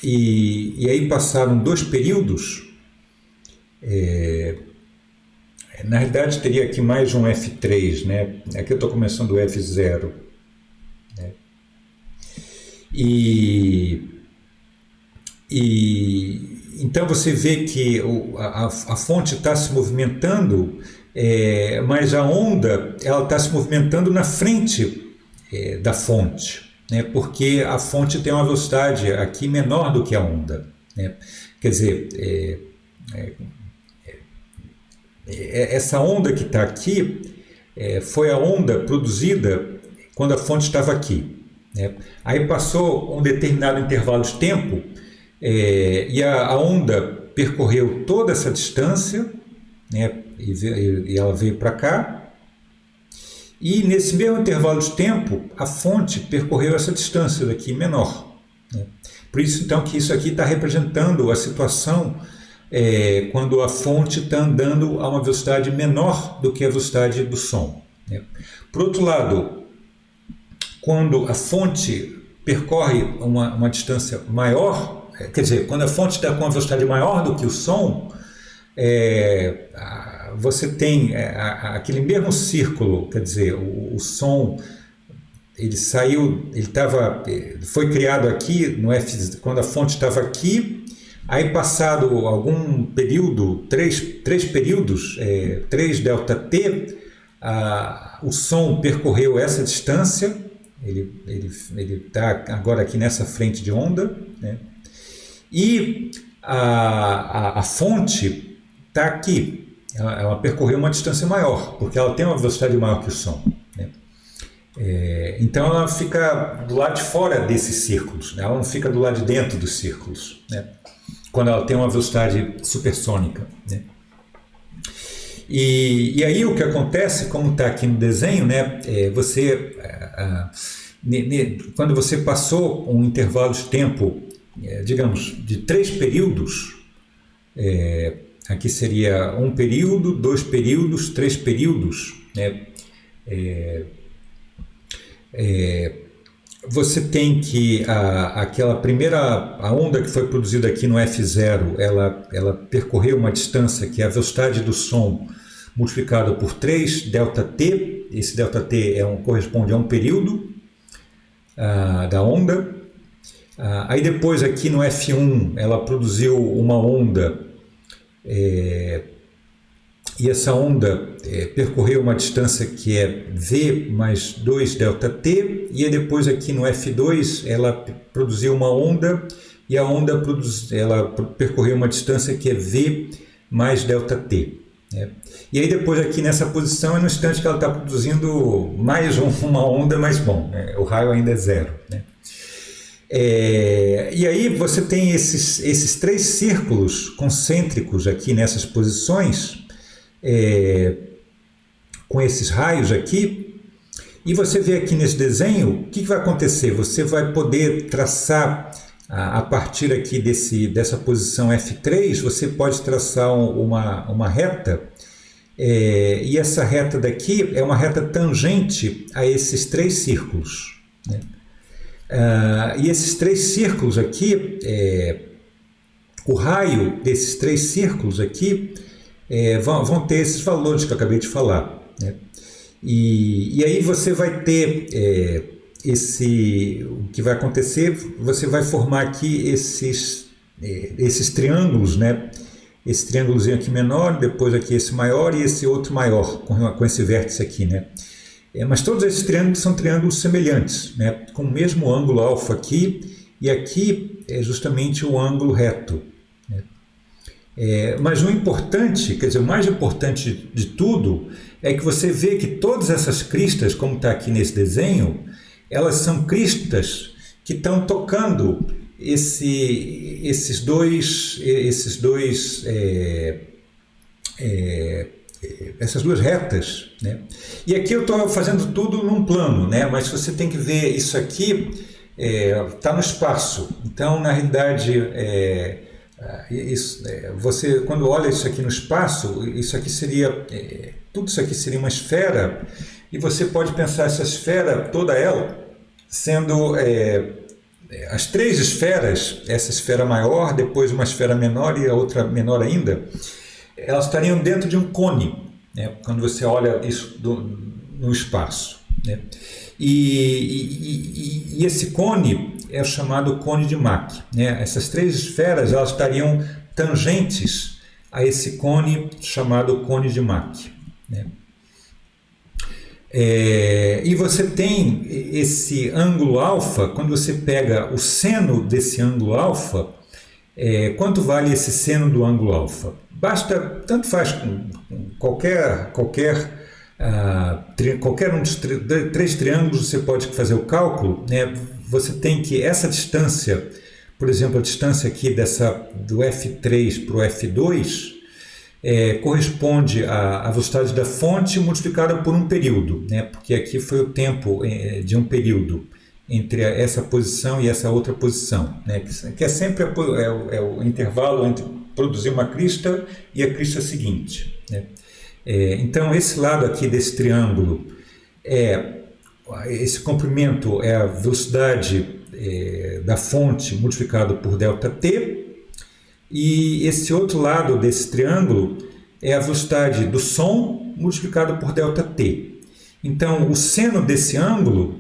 S1: E aí passaram 2 períodos. Na realidade teria aqui mais um F3, né? Aqui eu estou começando o F0, né? Então você vê que a fonte está se movimentando, mas a onda ela está se movimentando na frente da fonte, né? Porque a fonte tem uma velocidade aqui menor do que a onda, né? Quer dizer, essa onda que está aqui foi a onda produzida quando a fonte estava aqui, né? Aí passou um determinado intervalo de tempo e a onda percorreu toda essa distância, né? E ela veio para cá. E nesse mesmo intervalo de tempo, a fonte percorreu essa distância daqui menor, né? Por isso, então, que isso aqui está representando a situação quando a fonte está andando a uma velocidade menor do que a velocidade do som, né? Por outro lado, quando a fonte percorre uma distância maior, quer dizer, quando a fonte está com uma velocidade maior do que o som, você tem aquele mesmo círculo, quer dizer, o som ele saiu, foi criado aqui no quando a fonte estava aqui, aí passado algum período, três períodos, 3 ΔT, o som percorreu essa distância, ele está agora aqui nessa frente de onda, né? E a fonte está aqui. Ela percorreu uma distância maior, porque ela tem uma velocidade maior que o som, né? Então ela fica do lado de fora desses círculos, né? Ela não fica do lado de dentro dos círculos, né? Quando ela tem uma velocidade supersônica, né? E aí o que acontece, como está aqui no desenho, né? Quando você passou um intervalo de tempo, digamos, de 3 períodos, aqui seria 1 período, 2 períodos, 3 períodos, né? Você tem que aquela a onda que foi produzida aqui no F0, ela percorreu uma distância que é a velocidade do som multiplicada por 3 ΔT. Esse ΔT corresponde a um período da onda. Aí depois aqui no F1 ela produziu uma onda e essa onda percorreu uma distância que é V mais 2 ΔT, e depois aqui no F2 ela produziu uma onda e a onda ela percorreu uma distância que é V mais ΔT, né? E aí depois aqui nessa posição é no instante que ela está produzindo mais uma onda, mas bom, o raio ainda é 0, né? E aí você tem esses 3 círculos concêntricos aqui nessas posições, com esses raios aqui, e você vê aqui nesse desenho o que vai acontecer. Você vai poder traçar a partir aqui dessa posição F3, você pode traçar uma reta, e essa reta daqui é uma reta tangente a esses 3 círculos, né? E esses 3 círculos aqui, o raio desses 3 círculos aqui vão ter esses valores que eu acabei de falar, né? E aí você vai ter o que vai acontecer, você vai formar aqui esses triângulos, né? Esse triângulozinho aqui menor, depois aqui esse maior e esse outro maior, com esse vértice aqui, né? Mas todos esses triângulos são triângulos semelhantes, né? Com o mesmo ângulo alfa aqui, e aqui é justamente o ângulo reto, né? Mas o importante, quer dizer, o mais importante de tudo, é que você vê que todas essas cristas, como está aqui nesse desenho, elas são cristas que estão tocando essas duas retas, né? E aqui eu estou fazendo tudo num plano, né? Mas você tem que ver isso aqui, está no espaço. Então, na realidade, você quando olha isso aqui no espaço, isso aqui seria tudo isso aqui seria uma esfera, e você pode pensar essa esfera, toda ela, sendo as três esferas, essa esfera maior, depois uma esfera menor e a outra menor ainda, elas estariam dentro de um cone, né? Quando você olha isso no espaço, né? E esse cone é o chamado cone de Mach, né? Essas três esferas, elas estariam tangentes a esse cone chamado cone de Mach, né? E você tem esse ângulo alfa. Quando você pega o seno desse ângulo alfa, quanto vale esse seno do ângulo alfa? Basta, tanto faz com qualquer um dos três triângulos, você pode fazer o cálculo, né? Você tem que essa distância, por exemplo, a distância aqui do F3 para o F2, corresponde à velocidade da fonte multiplicada por um período, né? Porque aqui foi o tempo de um período entre essa posição e essa outra posição, né? Que é sempre o intervalo entre produzir uma crista e a crista seguinte, né? Então, esse lado aqui desse triângulo, esse comprimento é a velocidade da fonte multiplicado por ΔT, e esse outro lado desse triângulo é a velocidade do som multiplicado por ΔT. Então, o seno desse ângulo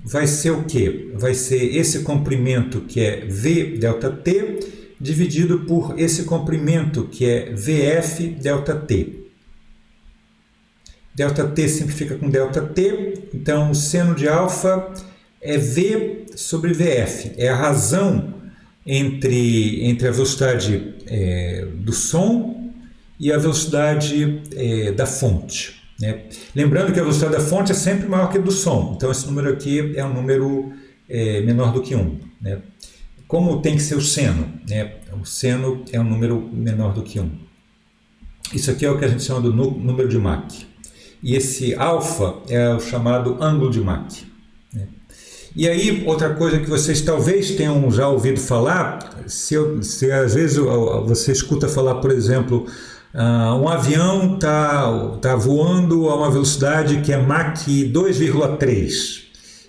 S1: vai ser o quê? Vai ser esse comprimento, que é V∆t, dividido por esse comprimento, que é VF∆t. ΔT simplifica com ΔT, então o seno de alfa é V sobre VF. É a razão entre a velocidade do som e a velocidade da fonte, né? Lembrando que a velocidade da fonte é sempre maior que a do som, então esse número aqui é um número menor do que 1, né? Como tem que ser o seno, né? O seno é um número menor do que 1. Isso aqui é o que a gente chama do número de Mach. E esse alfa é o chamado ângulo de Mach, né? E aí, outra coisa que vocês talvez tenham já ouvido falar, se às vezes você escuta falar, por exemplo, um avião tá voando a uma velocidade que é Mach 2,3.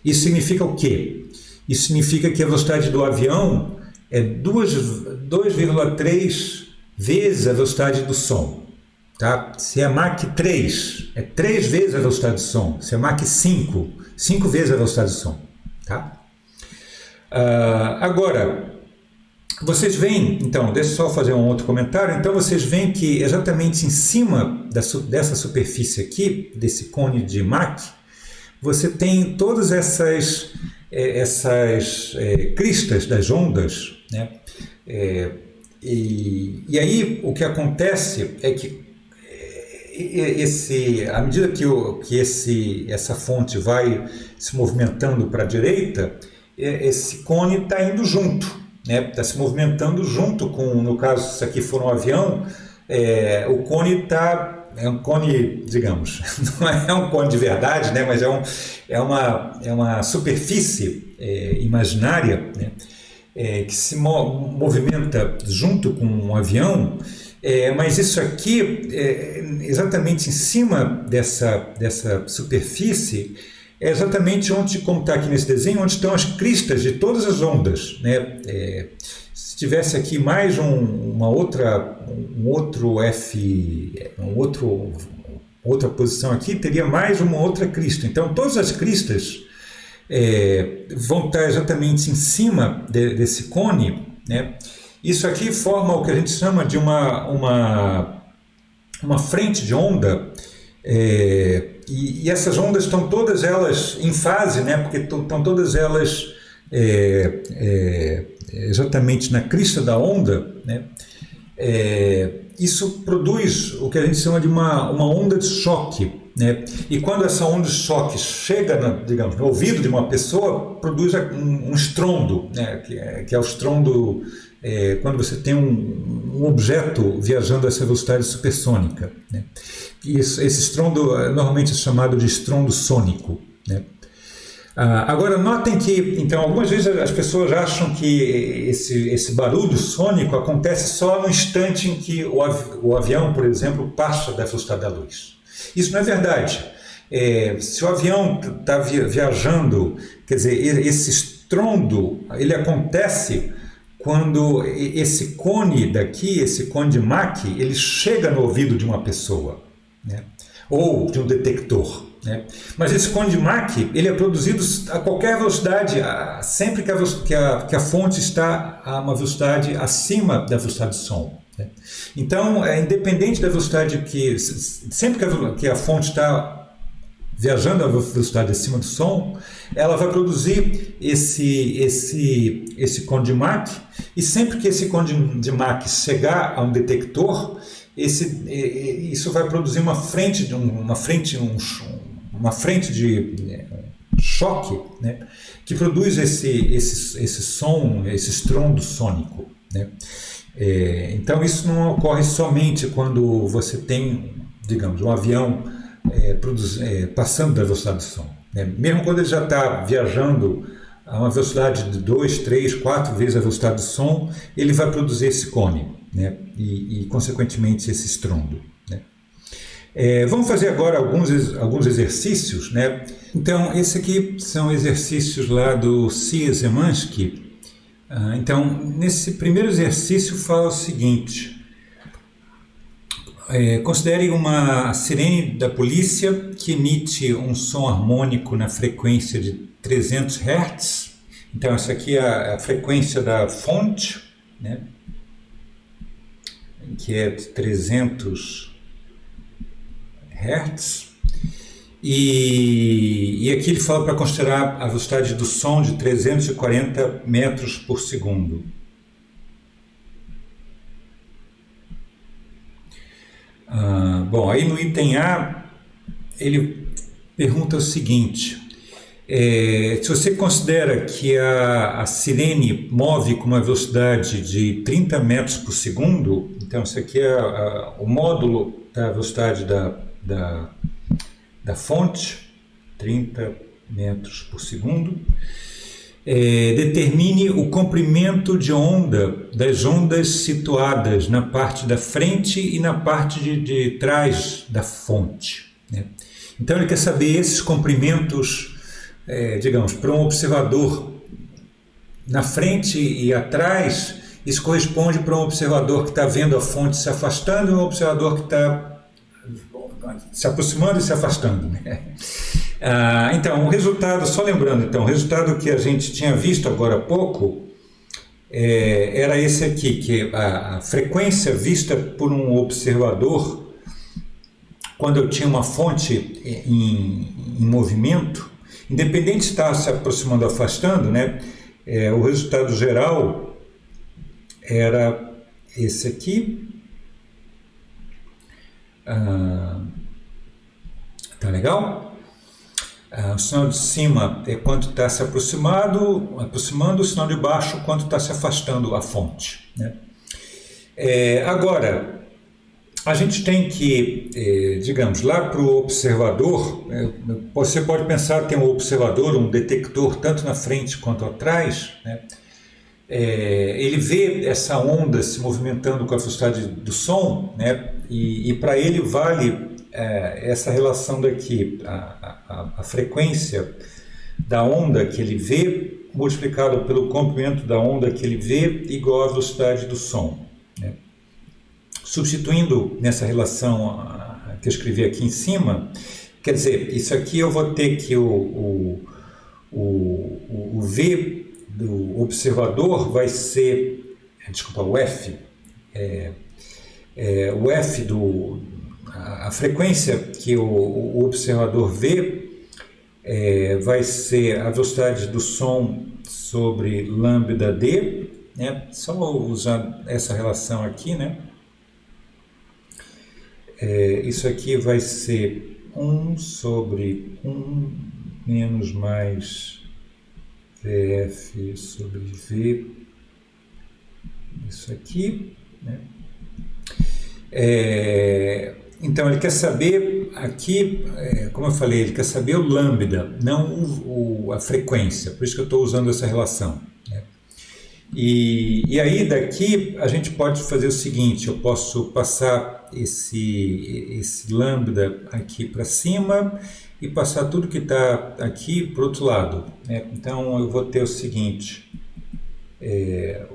S1: Isso significa o quê? Isso significa que a velocidade do avião é 2,3 vezes a velocidade do som. Tá? Se é Mach 3, é 3 vezes a velocidade do som. Se é Mach 5, 5 vezes a velocidade do som. Tá? Agora, vocês veem, então, deixa eu só fazer um outro comentário. Então, vocês veem que exatamente em cima dessa superfície aqui, desse cone de Mach, você tem todas essas cristas das ondas, né? E aí o que acontece é que à medida que essa fonte vai se movimentando para a direita, esse cone está indo junto, né? Está se movimentando junto com, no caso, se aqui for um avião, o cone é um cone, digamos, não é um cone de verdade, né? Mas é uma superfície imaginária, né? Que se movimenta junto com um avião. Mas isso aqui, exatamente em cima dessa superfície, é exatamente onde, como está aqui nesse desenho, onde estão as cristas de todas as ondas, né? Se tivesse aqui mais outra posição aqui, teria mais uma outra crista. Então, todas as cristas, vão estar exatamente em cima desse cone, né? Isso aqui forma o que a gente chama de uma frente de onda, e essas ondas estão todas elas em fase, né? Porque estão todas elas exatamente na crista da onda, né? Isso produz o que a gente chama de uma onda de choque, né? E quando essa onda de choque chega, digamos, no ouvido de uma pessoa, produz um estrondo, né? Que é o estrondo quando você tem um objeto viajando a essa velocidade supersônica, né? E esse estrondo normalmente é chamado de estrondo sônico, né? Agora, notem que, então, algumas vezes as pessoas acham que esse barulho sônico acontece só no instante em que o avião, por exemplo, passa da velocidade da luz. Isso não é verdade. Se o avião está viajando, quer dizer, esse estrondo, ele acontece quando esse cone daqui, esse cone de Mach, ele chega no ouvido de uma pessoa, né? Ou de um detector, né? Mas esse cone de Mach, ele é produzido a qualquer velocidade, sempre que a fonte está a uma velocidade acima da velocidade de som, né? Então, independente da velocidade sempre que a fonte está viajando a velocidade acima do som, ela vai produzir esse cone de Mach, e sempre que esse cone de Mach chegar a um detector, isso vai produzir uma frente de choque, né, que produz esse som, esse estrondo sônico, né? Então isso não ocorre somente quando você tem, digamos, um avião passando da velocidade do som, né? Mesmo quando ele já está viajando a uma velocidade de 2, 3, 4 vezes a velocidade do som, ele vai produzir esse cone, né? E consequentemente esse estrondo, né? Vamos fazer agora alguns exercícios, né? Então, esse aqui são exercícios lá do Csikszentmihalyi. Então, nesse primeiro exercício fala o seguinte: considere uma sirene da polícia que emite um som harmônico na frequência de 300 Hz. Então, essa aqui é a frequência da fonte, né, que é de 300 Hz. E aqui ele fala para considerar a velocidade do som de 340 metros por segundo. Bom, aí no item A, ele pergunta o seguinte: se você considera que a sirene move com uma velocidade de 30 metros por segundo, então isso aqui é o módulo da velocidade da fonte, 30 metros por segundo, determine o comprimento de onda das ondas situadas na parte da frente e na parte de trás da fonte, né? Então ele quer saber esses comprimentos, digamos, para um observador na frente e atrás. Isso corresponde para um observador que está vendo a fonte se afastando e um observador que está se aproximando e se afastando, né? Então, o resultado, só lembrando, então, o resultado que a gente tinha visto agora há pouco era esse aqui, que a frequência vista por um observador, quando eu tinha uma fonte em movimento, independente se está se aproximando ou afastando, né, o resultado geral era esse aqui. Tá legal? O sinal de cima é quanto está se aproximando, o sinal de baixo quanto está se afastando a fonte, né? Agora, a gente tem que, digamos, lá para o observador, você pode pensar que tem um observador, um detector, tanto na frente quanto atrás, né? Ele vê essa onda se movimentando com a velocidade do som, né? E para ele vale essa relação daqui, a frequência da onda que ele vê multiplicado pelo comprimento da onda que ele vê igual à velocidade do som, né? Substituindo nessa relação que eu escrevi aqui em cima, quer dizer, isso aqui eu vou ter que o o V do observador vai ser, desculpa, o F, o F a frequência que o observador vê vai ser a velocidade do som sobre lambda d, né? Só usando essa relação aqui, né? Isso aqui vai ser 1 sobre 1 menos mais VF sobre V, isso aqui, né? Então ele quer saber aqui, como eu falei, ele quer saber o lambda, não a frequência, por isso que eu estou usando essa relação, né? E aí daqui a gente pode fazer o seguinte, eu posso passar esse lambda aqui para cima e passar tudo que está aqui para o outro lado, né? Então eu vou ter o seguinte,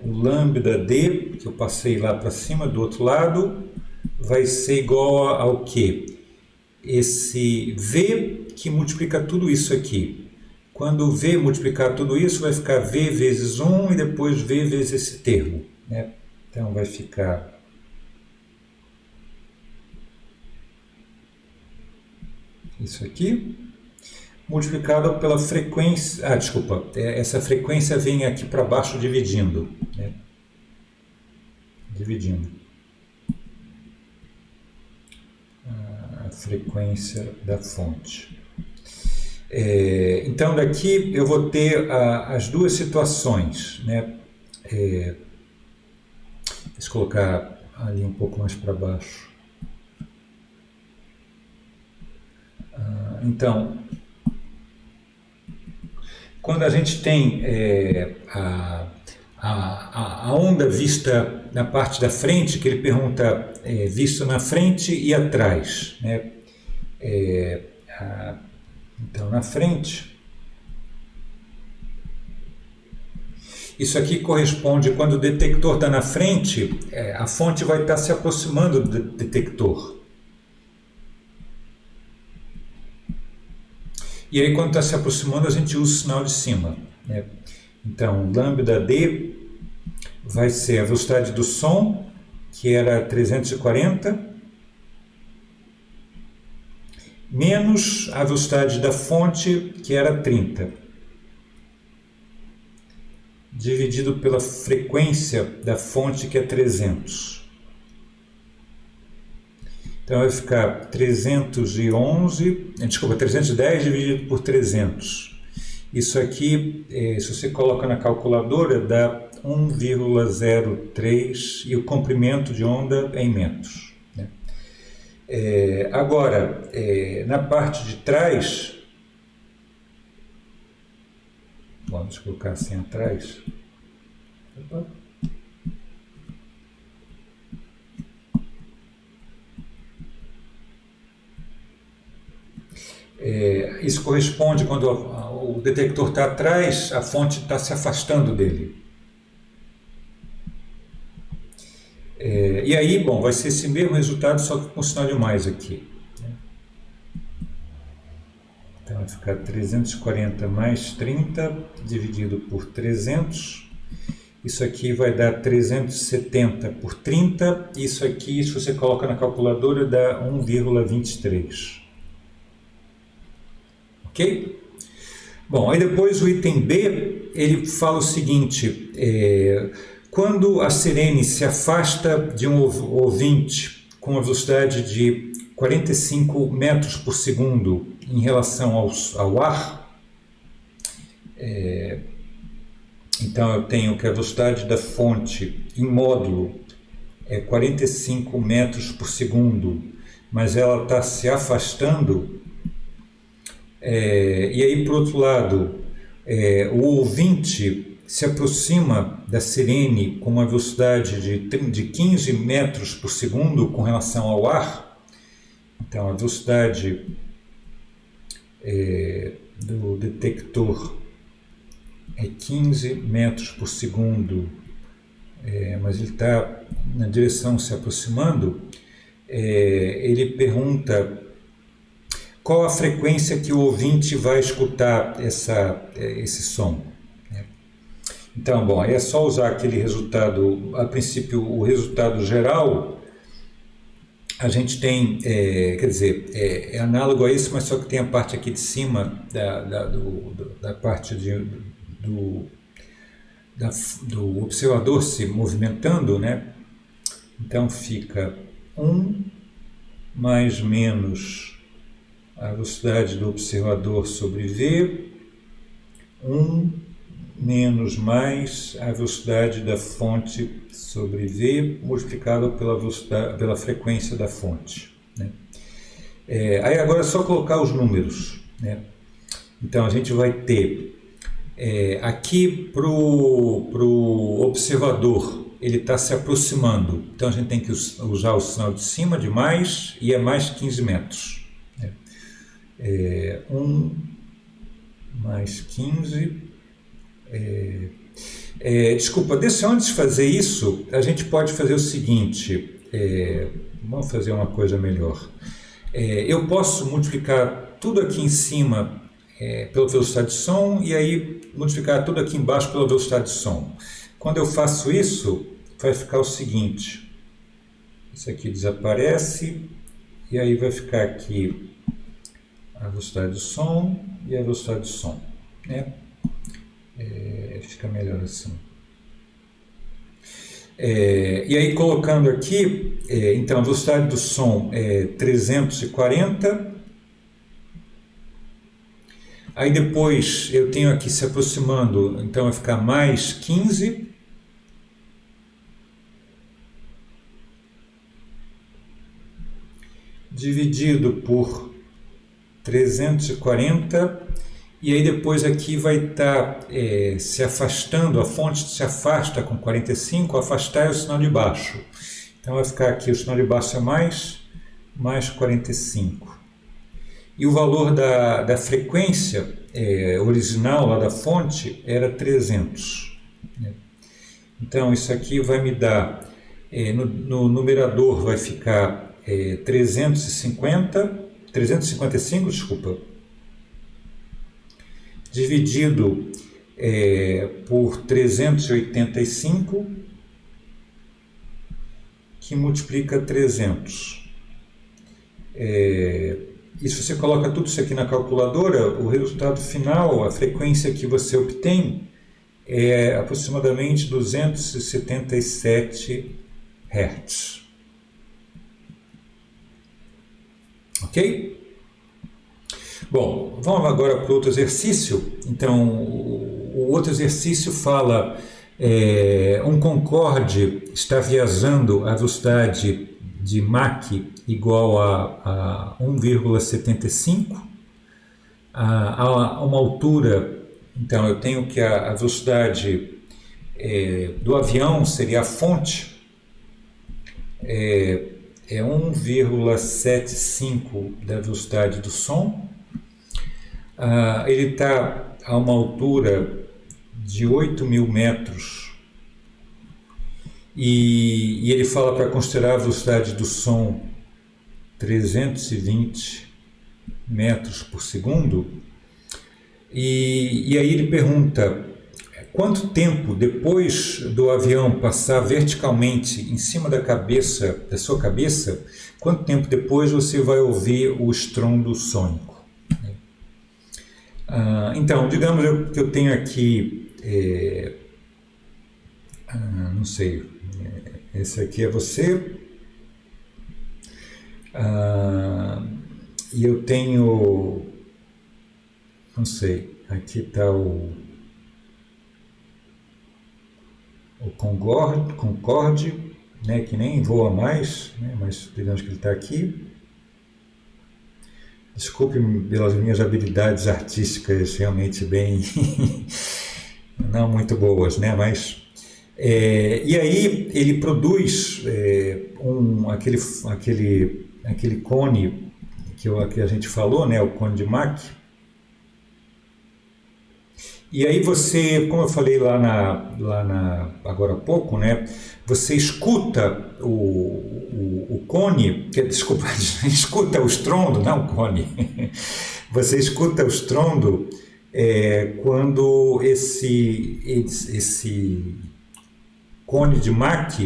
S1: o lambda d, que eu passei lá para cima do outro lado, vai ser igual ao quê? Esse V que multiplica tudo isso aqui. Quando V multiplicar tudo isso, vai ficar V vezes 1 e depois V vezes esse termo, né? Então vai ficar isso aqui, multiplicado pela frequência... desculpa, essa frequência vem aqui para baixo dividindo, né? Dividindo a frequência da fonte. Então daqui eu vou ter as duas situações, né? Deixa eu colocar ali um pouco mais para baixo. Então, quando a gente tem a onda vista na parte da frente, que ele pergunta visto na frente e atrás, né? Então, na frente, isso aqui corresponde, quando o detector está na frente, a fonte vai estar se aproximando do detector. E aí, quando está se aproximando, a gente usa o sinal de cima, né? Então, lambda d vai ser a velocidade do som, que era 340, menos a velocidade da fonte, que era 30, dividido pela frequência da fonte, que é 300. Então vai ficar 310 dividido por 300. Isso aqui, se você coloca na calculadora, dá 1,03 e o comprimento de onda é em metros, né? Agora, na parte de trás, deixa eu colocar assim atrás. Opa. Isso corresponde quando o detector está atrás, a fonte está se afastando dele. E aí, bom, vai ser esse mesmo resultado, só que com sinal de mais aqui, né? Então vai ficar 340 mais 30 dividido por 300. Isso aqui vai dar 370 por 30. Isso aqui, se você coloca na calculadora, dá 1,23. Ok? Bom, aí depois o item B, ele fala o seguinte, quando a sirene se afasta de um ouvinte com a velocidade de 45 metros por segundo em relação ao ar, então eu tenho que a velocidade da fonte em módulo é 45 metros por segundo, mas ela está se afastando. E aí, por outro lado, o ouvinte se aproxima da sirene com uma velocidade de 15 metros por segundo com relação ao ar. Então, a velocidade do detector é 15 metros por segundo, mas ele está na direção se aproximando. Ele pergunta qual a frequência que o ouvinte vai escutar esse som. Então, bom, aí é só usar aquele resultado, a princípio, o resultado geral, a gente tem, quer dizer, é análogo a isso, mas só que tem a parte aqui de cima da parte do observador se movimentando, né? Então fica 1 mais menos a velocidade do observador sobre V, 1 menos mais a velocidade da fonte sobre V multiplicado pela frequência da fonte, né? Aí agora é só colocar os números, né? Então a gente vai ter aqui para o observador, ele está se aproximando, então a gente tem que usar o sinal de cima de mais e é mais 15 metros, né? 1 mais 15. Desculpa, antes de fazer isso, a gente pode fazer o seguinte, vamos fazer uma coisa melhor. Eu posso multiplicar tudo aqui em cima pela velocidade de som e aí multiplicar tudo aqui embaixo pela velocidade de som. Quando eu faço isso, vai ficar o seguinte, isso aqui desaparece e aí vai ficar aqui a velocidade do som e a velocidade do som, né? Fica melhor assim. E aí colocando aqui, então a velocidade do som é 340. Aí depois eu tenho aqui se aproximando, então vai ficar mais 15. Dividido por 340. E aí depois aqui vai estar se afastando, a fonte se afasta com 45, afastar é o sinal de baixo. Então vai ficar aqui, o sinal de baixo é mais 45. E o valor da frequência original lá da fonte era 300. Né? Então isso aqui vai me dar, no numerador vai ficar 355, desculpa, dividido por 385, que multiplica 300. E se você coloca tudo isso aqui na calculadora, o resultado final, a frequência que você obtém é aproximadamente 277 Hz. Ok? Bom, vamos agora para o outro exercício. Então, o outro exercício fala, um Concorde está viajando a velocidade de Mach igual a 1,75, a uma altura, então eu tenho que a velocidade do avião seria a fonte, é 1,75 da velocidade do som. Ele está a uma altura de 8.000 metros e ele fala para considerar a velocidade do som 320 metros por segundo e aí ele pergunta quanto tempo depois do avião passar verticalmente em cima da sua cabeça, quanto tempo depois você vai ouvir o estrondo sônico. Então, digamos que eu tenho aqui, não sei, esse aqui é você, e eu tenho, não sei, aqui está o Concorde, né, que nem voa mais, né, mas digamos que ele está aqui. Desculpe pelas minhas habilidades artísticas realmente bem não muito boas, né? Mas e aí ele produz aquele cone que a gente falou, né? O cone de Mach. E aí você, como eu falei agora há pouco, né? Você escuta o cone, desculpa, escuta o estrondo, não o cone. Você escuta o estrondo quando esse cone de Mach,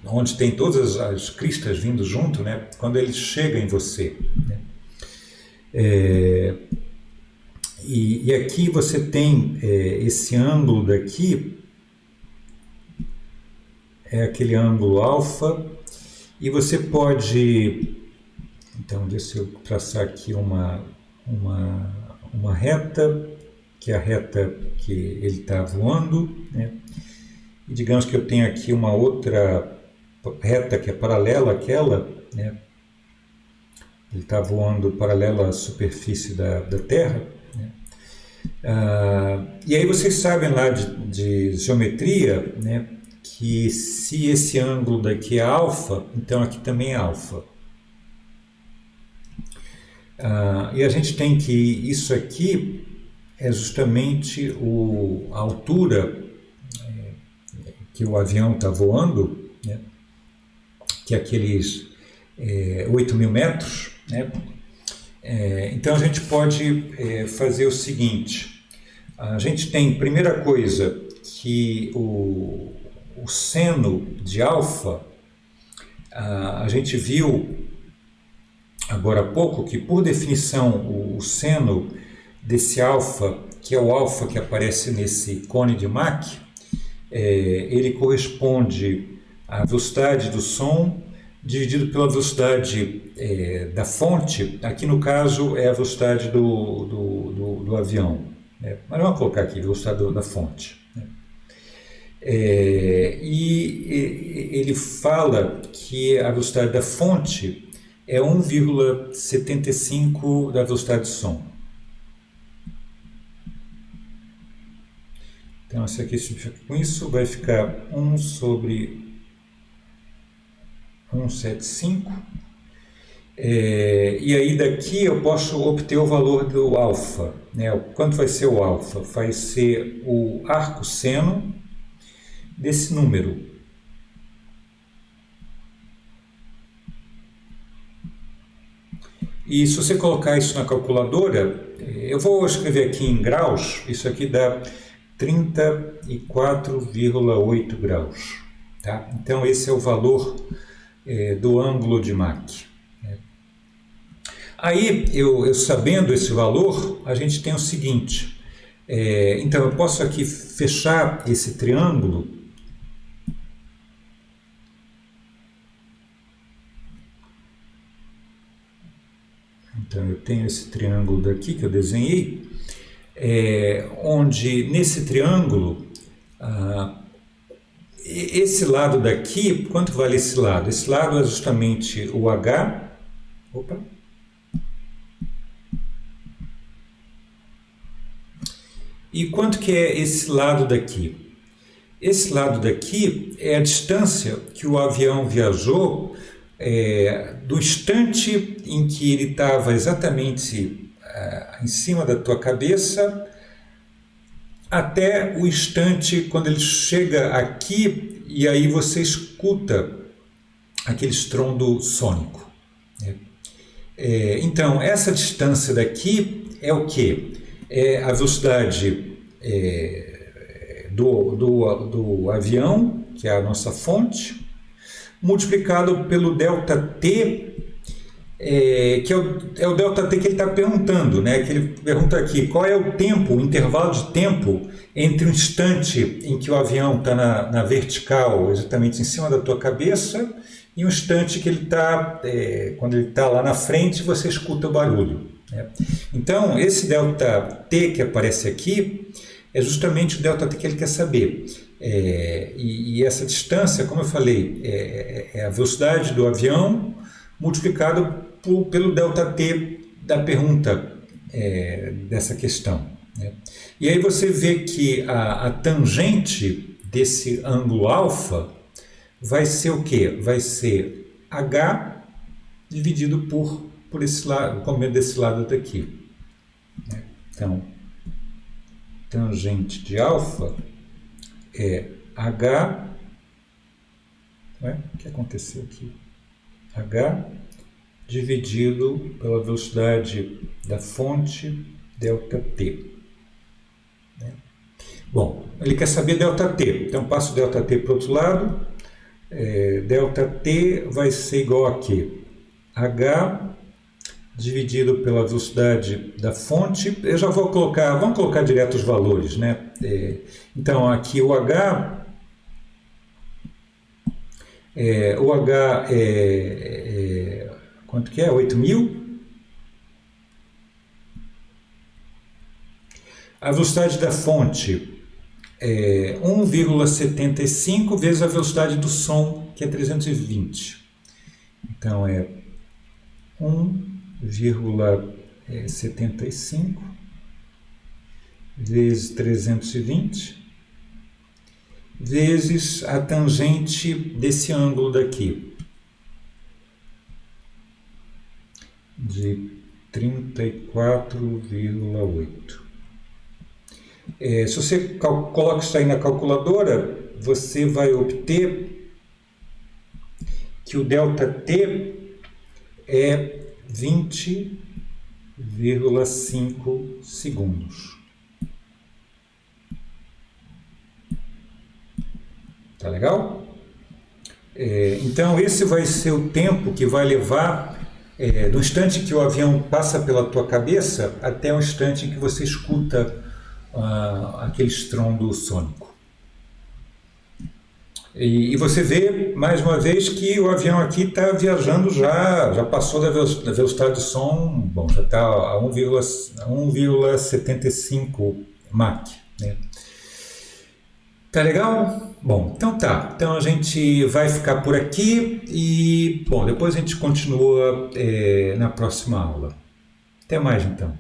S1: onde tem todas as cristas vindo junto, né? Quando ele chega em você, né? E aqui você tem esse ângulo daqui, é aquele ângulo alfa, e você pode, então deixa eu traçar aqui uma reta, que é a reta que ele está voando, né? E digamos que eu tenho aqui uma outra reta que é paralela àquela, né? Ele está voando paralelo à superfície da Terra, né? E aí vocês sabem lá de geometria, né, que se esse ângulo daqui é alfa, então aqui também é alfa. E a gente tem que isso aqui é justamente a altura que o avião está voando, né, que é aqueles 8.000 metros, né? Então a gente pode fazer o seguinte: a gente tem, primeira coisa, que o seno de alfa, a gente viu agora há pouco que, por definição, o seno desse alfa, que é o alfa que aparece nesse cone de Mach, ele corresponde à velocidade do som dividido pela velocidade da fonte. Aqui no caso é a velocidade do avião, né? Mas vamos colocar aqui velocidade da fonte, né? E ele fala que a velocidade da fonte é 1,75 da velocidade do som. Então, se aqui simplifica com isso, vai ficar 1 sobre 175. E aí daqui eu posso obter o valor do alfa, né? Quanto vai ser o alfa? Vai ser o arco-seno desse número. E se você colocar isso na calculadora, eu vou escrever aqui em graus, isso aqui dá 34,8 graus. Tá? Então esse é o valor do ângulo de Mach. Aí, eu sabendo esse valor, a gente tem o seguinte, então eu posso aqui fechar esse triângulo, então eu tenho esse triângulo daqui que eu desenhei, onde nesse triângulo, esse lado daqui, quanto vale esse lado? Esse lado é justamente o H, e quanto que é esse lado daqui? Esse lado daqui é a distância que o avião viajou do instante em que ele estava exatamente em cima da tua cabeça até o instante quando ele chega aqui e aí você escuta aquele estrondo sônico, né? Então, essa distância daqui é o quê? É a velocidade do avião, que é a nossa fonte, multiplicado pelo ΔT, que é o ΔT que ele está perguntando, né? Que ele pergunta aqui, qual é o tempo, o intervalo de tempo entre o instante em que o avião está na vertical, exatamente em cima da tua cabeça, e o instante que ele está, quando ele está lá na frente, você escuta o barulho, né? Então, esse ΔT que aparece aqui é justamente o ΔT que ele quer saber. E essa distância, como eu falei, é a velocidade do avião multiplicado pelo ΔT da pergunta dessa questão, né? E aí você vê que a tangente desse ângulo alfa vai ser o quê? Vai ser H dividido por esse lado, o comprimento desse lado daqui, né? Então, tangente de alfa é h, o que aconteceu aqui? H dividido pela velocidade da fonte ΔT. Bom, ele quer saber ΔT, então passo ΔT para o outro lado, ΔT vai ser igual a quê? H dividido pela velocidade da fonte, eu já vou colocar, vamos colocar direto os valores, né? Então aqui o H é quanto que é? 8.000. A velocidade da fonte é 1,75 vezes a velocidade do som, que é 320. Então é 1,75 vezes 320 vezes a tangente desse ângulo daqui, de 34,8. Se você coloca isso aí na calculadora, você vai obter que o ΔT é 20,5 segundos. Tá legal? Então esse vai ser o tempo que vai levar do instante que o avião passa pela tua cabeça até o instante em que você escuta aquele estrondo sônico. E você vê, mais uma vez, que o avião aqui está viajando já passou da velocidade do som, bom, já está a 1,75 Mach, né? Tá legal? Bom, então tá. Então a gente vai ficar por aqui e, bom, depois a gente continua na próxima aula. Até mais então.